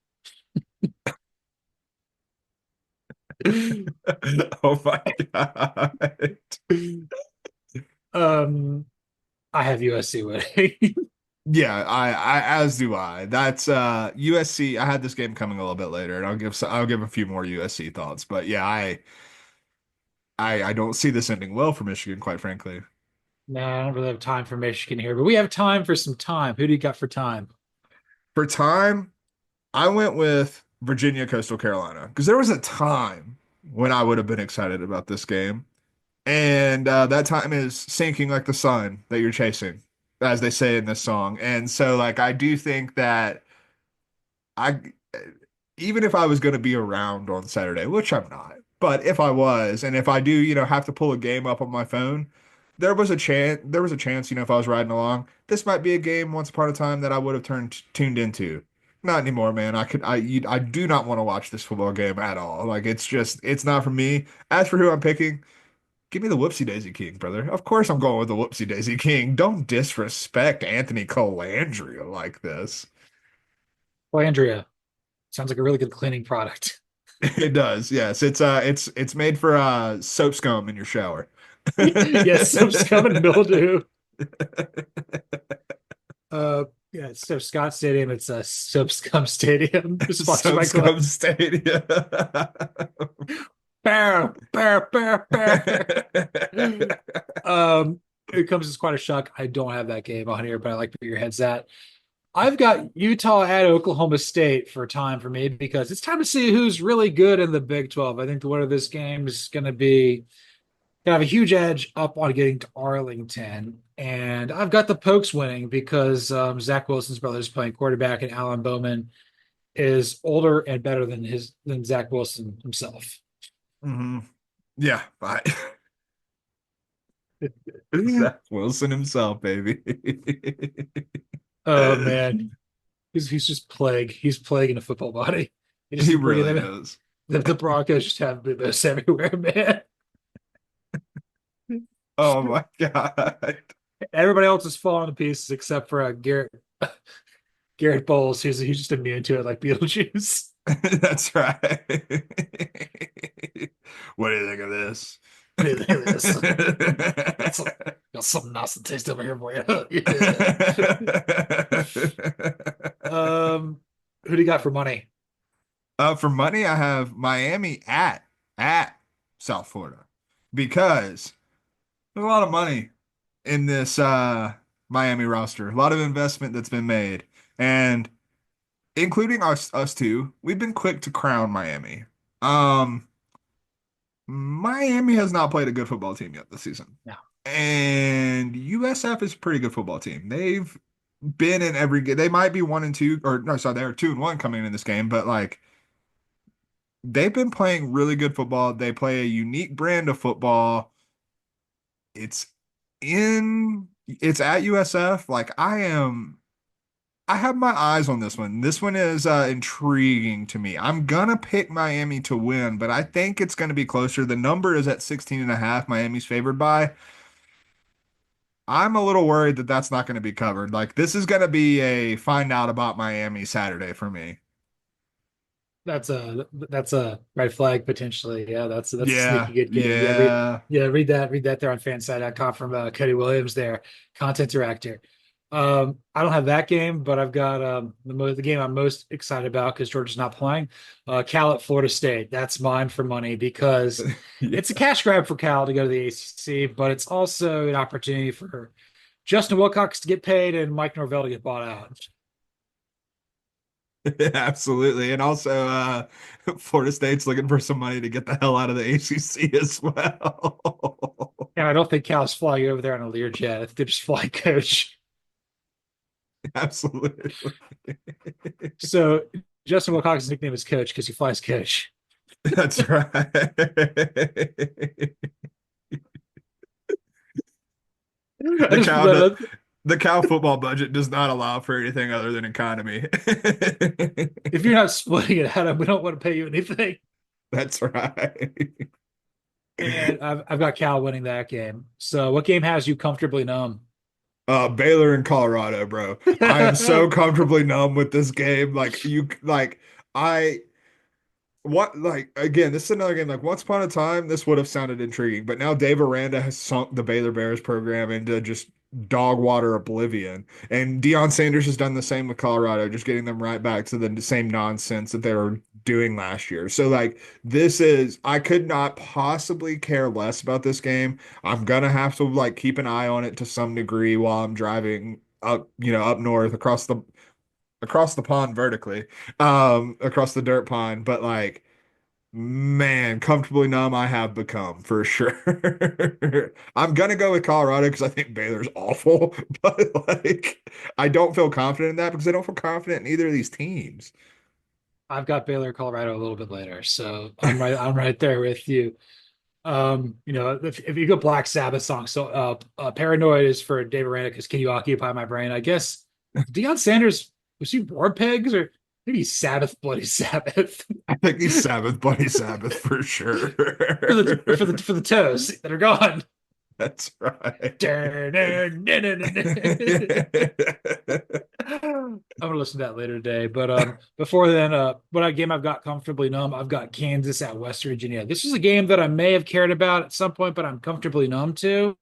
Oh my God. um, I have USC winning. Yeah, I as do I. That's USC. I had this game coming a little bit later, and I'll give a few more USC thoughts. But yeah, I don't see this ending well for Michigan, quite frankly. No, I don't really have time for Michigan here, but we have time for some time. Who do you got for time? For time, I went with Virginia Coastal Carolina because there was a time when I would have been excited about this game, and that time is sinking like the sun that you're chasing, as they say in this song. And so, like, I do think that. I even if I was going to be around on Saturday, which I'm not, but if I was, and if I do, have to pull a game up on my phone, there was a chance, if I was riding along, this might be a game once upon a time that I would have tuned into. Not anymore, man. I do not want to watch this football game at all. Like it's not for me. As for who I'm picking, give me the Whoopsie Daisy King, brother. Of course I'm going with the Whoopsie Daisy King. Don't disrespect Anthony Colandrea like this. Well, Andrea, sounds like a really good cleaning product. It does. Yes. It's made for soap scum in your shower. Yes, some scum and mildew. Yeah, so Scott Stadium, it's a Soap Scum Stadium, sponsored Soap by Gillette. scum stadium. Bear, bear, bear, bear. It comes as quite a shock. I don't have that game on here, but I like where your head's at. I've got Utah at Oklahoma State for time for me because it's time to see who's really good in the Big 12. I think the winner of this game is going to have a huge edge up on getting to Arlington. And I've got the Pokes winning because Zach Wilson's brother is playing quarterback, and Alan Bowman is older and better than Zach Wilson himself. Hmm. Yeah, bye. Zach Wilson himself, baby. Oh man, he's just plague. He's plaguing a football body. He He just bringing really them. is. The Broncos just have this everywhere, man. Oh my God. Everybody else is falling to pieces except for Garrett Bowles, who's just immune to it like Beetlejuice. That's right. What do you think of this? Look at this. Got something nice to taste over here for you. Who do you got for money? For money, I have Miami at South Florida because there's a lot of money in this Miami roster, a lot of investment that's been made, and including us two, we've been quick to crown Miami. Um, Miami has not played a good football team yet this season. No, And USF is a pretty good football team. They've been in every game. They might be 1-2, or no, sorry, they're 2-1 coming in this game, but like they've been playing really good football. They play a unique brand of football. It's it's at USF. Like I have my eyes on this one. This one is intriguing to me. I'm gonna pick Miami to win, but I think it's gonna be closer. The number is at 16.5. Miami's favored by. I'm a little worried that that's not going to be covered. Like this is going to be a find out about Miami Saturday for me. that's a red flag potentially. Yeah, that's a Yeah, sneaky good game. yeah. Read that there on fanside.com from Cody Williams there, content director. I don't have that game, but I've got the game I'm most excited about because Georgia's not playing. Cal at Florida State. That's mine for money because Yeah. it's a cash grab for Cal to go to the ACC, but it's also an opportunity for Justin Wilcox to get paid and Mike Norvell to get bought out. Absolutely. And also Florida State's looking for some money to get the hell out of the ACC as well. And I don't think Cal's flying over there on a Learjet. I think they're just flying coach. Absolutely. So Justin Wilcox's nickname is Coach because he flies coach. That's right. I The just cow read the cow football budget does not allow for anything other than economy. if you're not splitting it out, we don't want to pay you anything. That's right. And I've got Cal winning that game. So what game has you comfortably numb? Baylor and Colorado, bro. I am so comfortably numb with this game. I what like again, this is another game. Like once upon a time, this would have sounded intriguing, but now Dave Aranda has sunk the Baylor Bears program into just dog water oblivion. And Deion Sanders has done the same with Colorado, just getting them right back to the same nonsense that they were doing last year. So like this is I could not possibly care less about this game. I'm gonna have to like keep an eye on it to some degree while I'm driving up, up north across the pond vertically, across the dirt pond. But like, man, comfortably numb I have become for sure. I'm gonna go with Colorado because I think Baylor's awful, but like, I don't feel confident in that because I don't feel confident in either of these teams. I've got Baylor, Colorado a little bit later. So I'm right there with you. If you go Black Sabbath song, so Paranoid is for Dave Aranda because Can You Occupy My Brain? I guess Deion Sanders was he War Pigs or maybe Sabbath Bloody Sabbath I think he's Sabbath, Buddy Sabbath for sure. for the toes that are gone. That's right. I'm gonna listen to that later today. But before then, what game I've got comfortably numb, I've got Kansas at West Virginia. This is a game that I may have cared about at some point, but I'm comfortably numb to.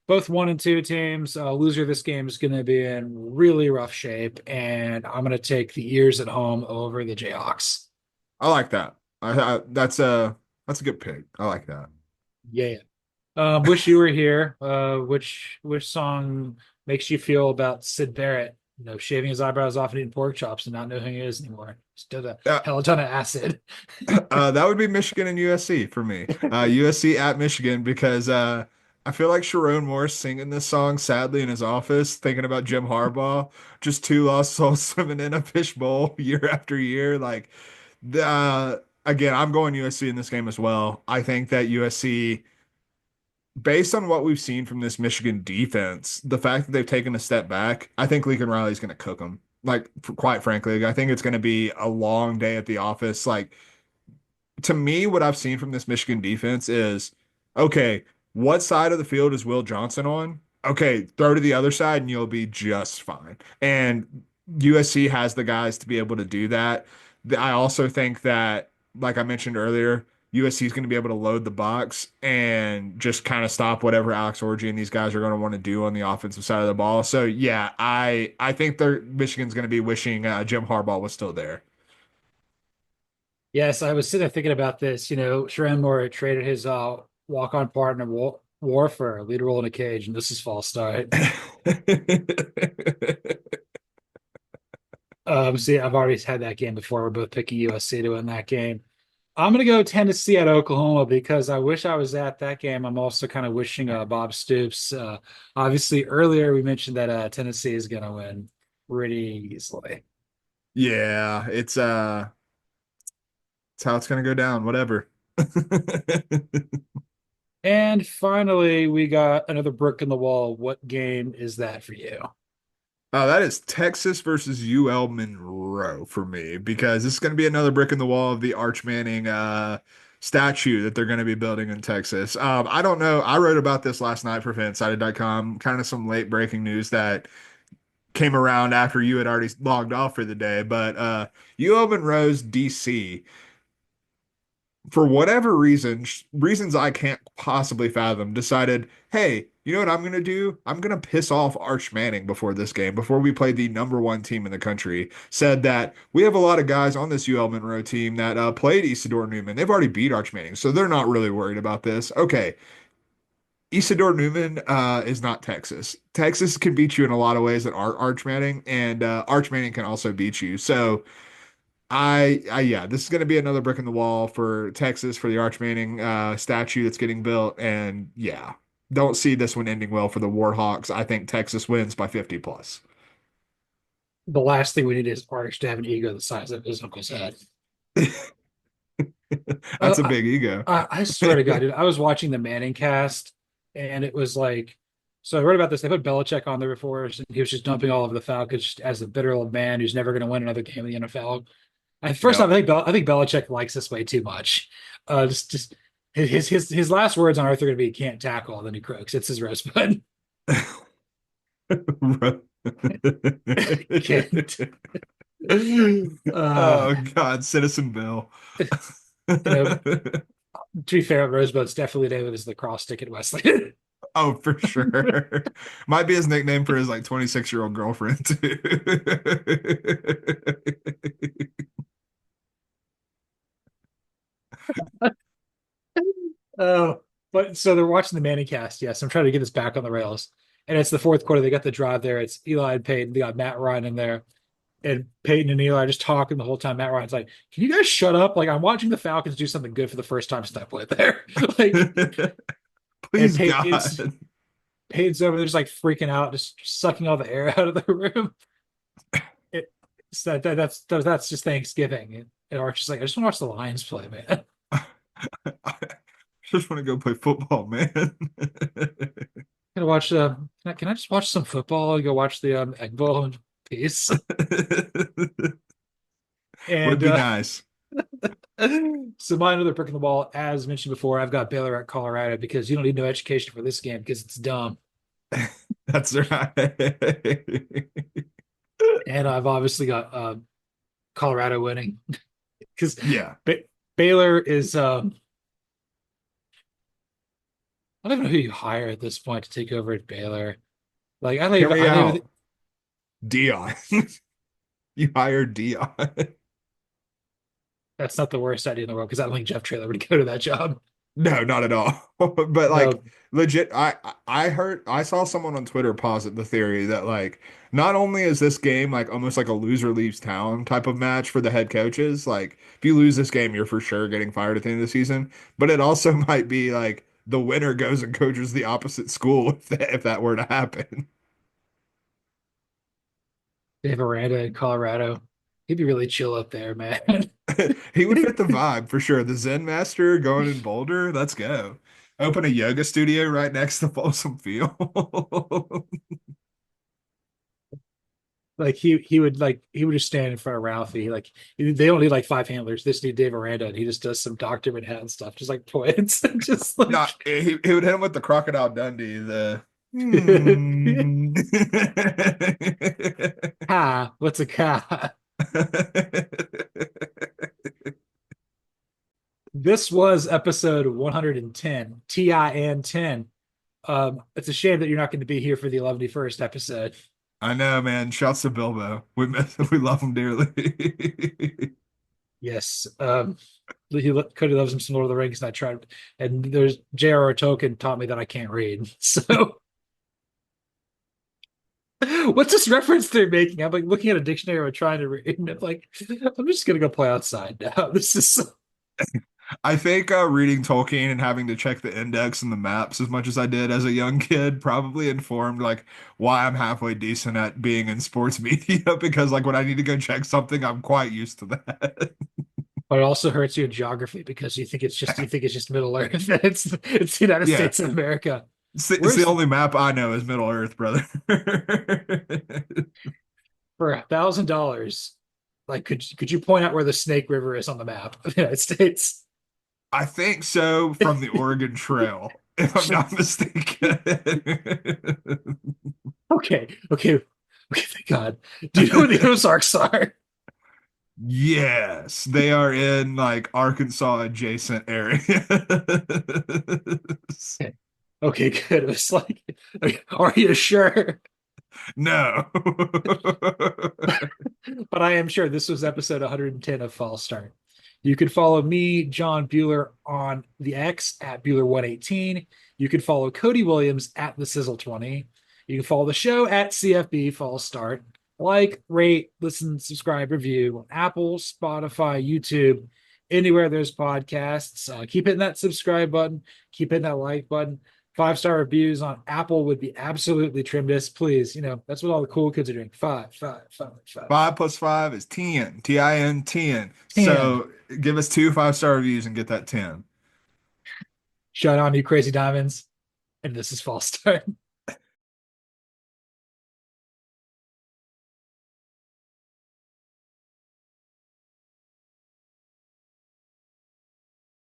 Both 1 and 2 teams. Loser of this game is going to be in really rough shape, and I'm going to take the ears at home over the Jayhawks. I like that. That's a good pick. I like that. Yeah. Wish you were here. Which song makes you feel about Sid Barrett? Shaving his eyebrows off and eating pork chops and not know who he is anymore. Just did a Uh, hell of a ton of acid. that would be Michigan and USC for me. USC at Michigan because I feel like Sherrone Moore singing this song sadly in his office, thinking about Jim Harbaugh, just two lost souls swimming in a fishbowl year after year. Like, again, I'm going USC in this game as well. I think that USC, based on what we've seen from this Michigan defense, the fact that they've taken a step back, I think Lincoln Riley's going to cook them. Like, quite frankly, I think it's going to be a long day at the office. Like, to me, what I've seen from this Michigan defense is okay, what side of the field is Will Johnson on? Okay, throw to the other side and you'll be just fine. And USC has the guys to be able to do that. I also think that, like I mentioned earlier, USC is going to be able to load the box and just kind of stop whatever Alex Orji and these guys are going to want to do on the offensive side of the ball. So yeah, I think Michigan's going to be wishing Jim Harbaugh was still there. Yes, I was sitting there thinking about this. Sherrone Moore traded his walk-on partner War for a lead role in a cage, and this is false start. See, I've already had that game before. We're both picking USC to win that game. I'm gonna go Tennessee at Oklahoma because I wish I was at that game. I'm also kind of wishing Bob Stoops. Obviously, earlier we mentioned that Tennessee is gonna win pretty easily. Yeah, it's how it's gonna go down, whatever. And finally, we got another brick in the wall. What game is that for you? Oh, that is Texas versus UL Monroe for me because this is going to be another brick in the wall of the Arch Manning statue that they're going to be building in Texas. I don't know. I wrote about this last night for Fansided.com, kind of some late breaking news that came around after you had already logged off for the day. But UL Monroe's DC, for whatever reasons I can't possibly fathom, decided, hey, you know what I'm going to do? I'm going to piss off Arch Manning before this game, before we play the number one team in the country. Said that we have a lot of guys on this UL Monroe team that played Isidore Newman. They've already beat Arch Manning, so they're not really worried about this. Okay, Isidore Newman is not Texas. Texas can beat you in a lot of ways that aren't Arch Manning, and Arch Manning can also beat you. So yeah, this is going to be another brick in the wall for Texas for the Arch Manning statue that's getting built, and yeah, don't see this one ending well for the Warhawks. I think Texas wins by 50 plus. The last thing we need is Arch to have an ego the size of his uncle's head. That's a I, big ego. I swear to God, dude, I was watching the Manning cast, and it was like, so I read about this. They put Belichick on there before, and he was just dumping all over the Falcons as a bitter old man who's never going to win another game in the NFL. And first off, Yep. I think Belichick likes this way too much. Just his last words on earth are going to be "can't tackle," and then he croaks. It's his rosebud. Can't. Oh Uh, God, Citizen Bill. you know, to be fair, Rosebud's definitely named as the cross stick at Wesley. Oh, for sure. Might be his nickname for his like 26-year-old girlfriend too. Oh, but so they're watching the Manning cast. Yes, I'm trying to get this back on the rails. And it's the fourth quarter. They got the drive there. It's Eli and Peyton. They got Matt Ryan in there. And Peyton and Eli are just talking the whole time. Matt Ryan's like, "Can you guys shut up? Like, I'm watching the Falcons do something good for the first time since I played there." Like, and Please God. Peyton's over there just like freaking out, just sucking all the air out of the room. It, that's just Thanksgiving. And Archie's like, "I just want to watch the Lions play, man." I just want to go play football, man. Can I watch can I just watch some football and go watch the Egg Bowl in peace? Would And be nice. so my another brick in the wall, as mentioned before, I've got Baylor at Colorado because you don't need no education for this game because it's dumb. That's right. And I've obviously got Colorado winning because Yeah. Baylor is I don't even know who you hire at this point to take over at Baylor. Like Hear me I don't even out. Dion. You hired Dion. that's not the worst idea in the world because I don't think Jeff Traylor would go to that job. No, not at all. But like No, legit, I saw someone on Twitter posit the theory that like not only is this game like almost like a loser leaves town type of match for the head coaches, like if you lose this game, you're for sure getting fired at the end of the season, but it also might be like the winner goes and coaches the opposite school if that were to happen. Dave Aranda in Colorado. He'd be really chill up there, man. He would fit the vibe for sure. The Zen master going in Boulder, let's go. Open a yoga studio right next to Folsom Field. Like he would just stand in front of Ralphie. Like they only need like five handlers. This need Dave Aranda, and he just does some Doctor Manhattan stuff, just like points, and just like Not he would hit him with the Crocodile Dundee, the hmm. ha. What's a ka? This was episode 110, TIN 10. It's a shame that you're not going to be here for the 111st episode. I know, man. Shouts to Bilbo. We love him dearly. Yes. Cody loves him some Lord of the Rings, and I tried. And there's J.R.R. Tolkien taught me that I can't read. So, what's this reference they're making? I'm like looking at a dictionary or trying to read, and I'm like, I'm just gonna go play outside now. This is I think reading Tolkien and having to check the index and the maps as much as I did as a young kid probably informed like why I'm halfway decent at being in sports media because like when I need to go check something, I'm quite used to that. but it also hurts you in geography because you think it's just Middle Earth. It's the United Yeah, States of America. it's the Where's only map I know is Middle Earth, brother. for $1,000? Like, could you point out where the Snake River is on the map of the United States? I think so from the Oregon Trail, if I'm not mistaken. Okay. Thank God. Do you know where the Ozarks are? Yes, they are in like Arkansas adjacent areas. Okay, okay, good. It was like, are you sure? No. But I am sure this was episode 110 of False Start. You can follow me, John Buhler, on the X at Buhler118. You can follow Cody Williams at the Sizzle20. You can follow the show at CFB False Start. Like, rate, listen, subscribe, review on Apple, Spotify, YouTube, anywhere there's podcasts. Keep hitting that subscribe button. Keep hitting that like button. 5-star reviews on Apple would be absolutely tremendous. Please, that's what all the cool kids are doing. Five, five, five, five. 5 + 5 is 10. TIN 10. 10. So give us 2 5-star reviews and get that 10. Shut on, you crazy diamonds. And this is False Start.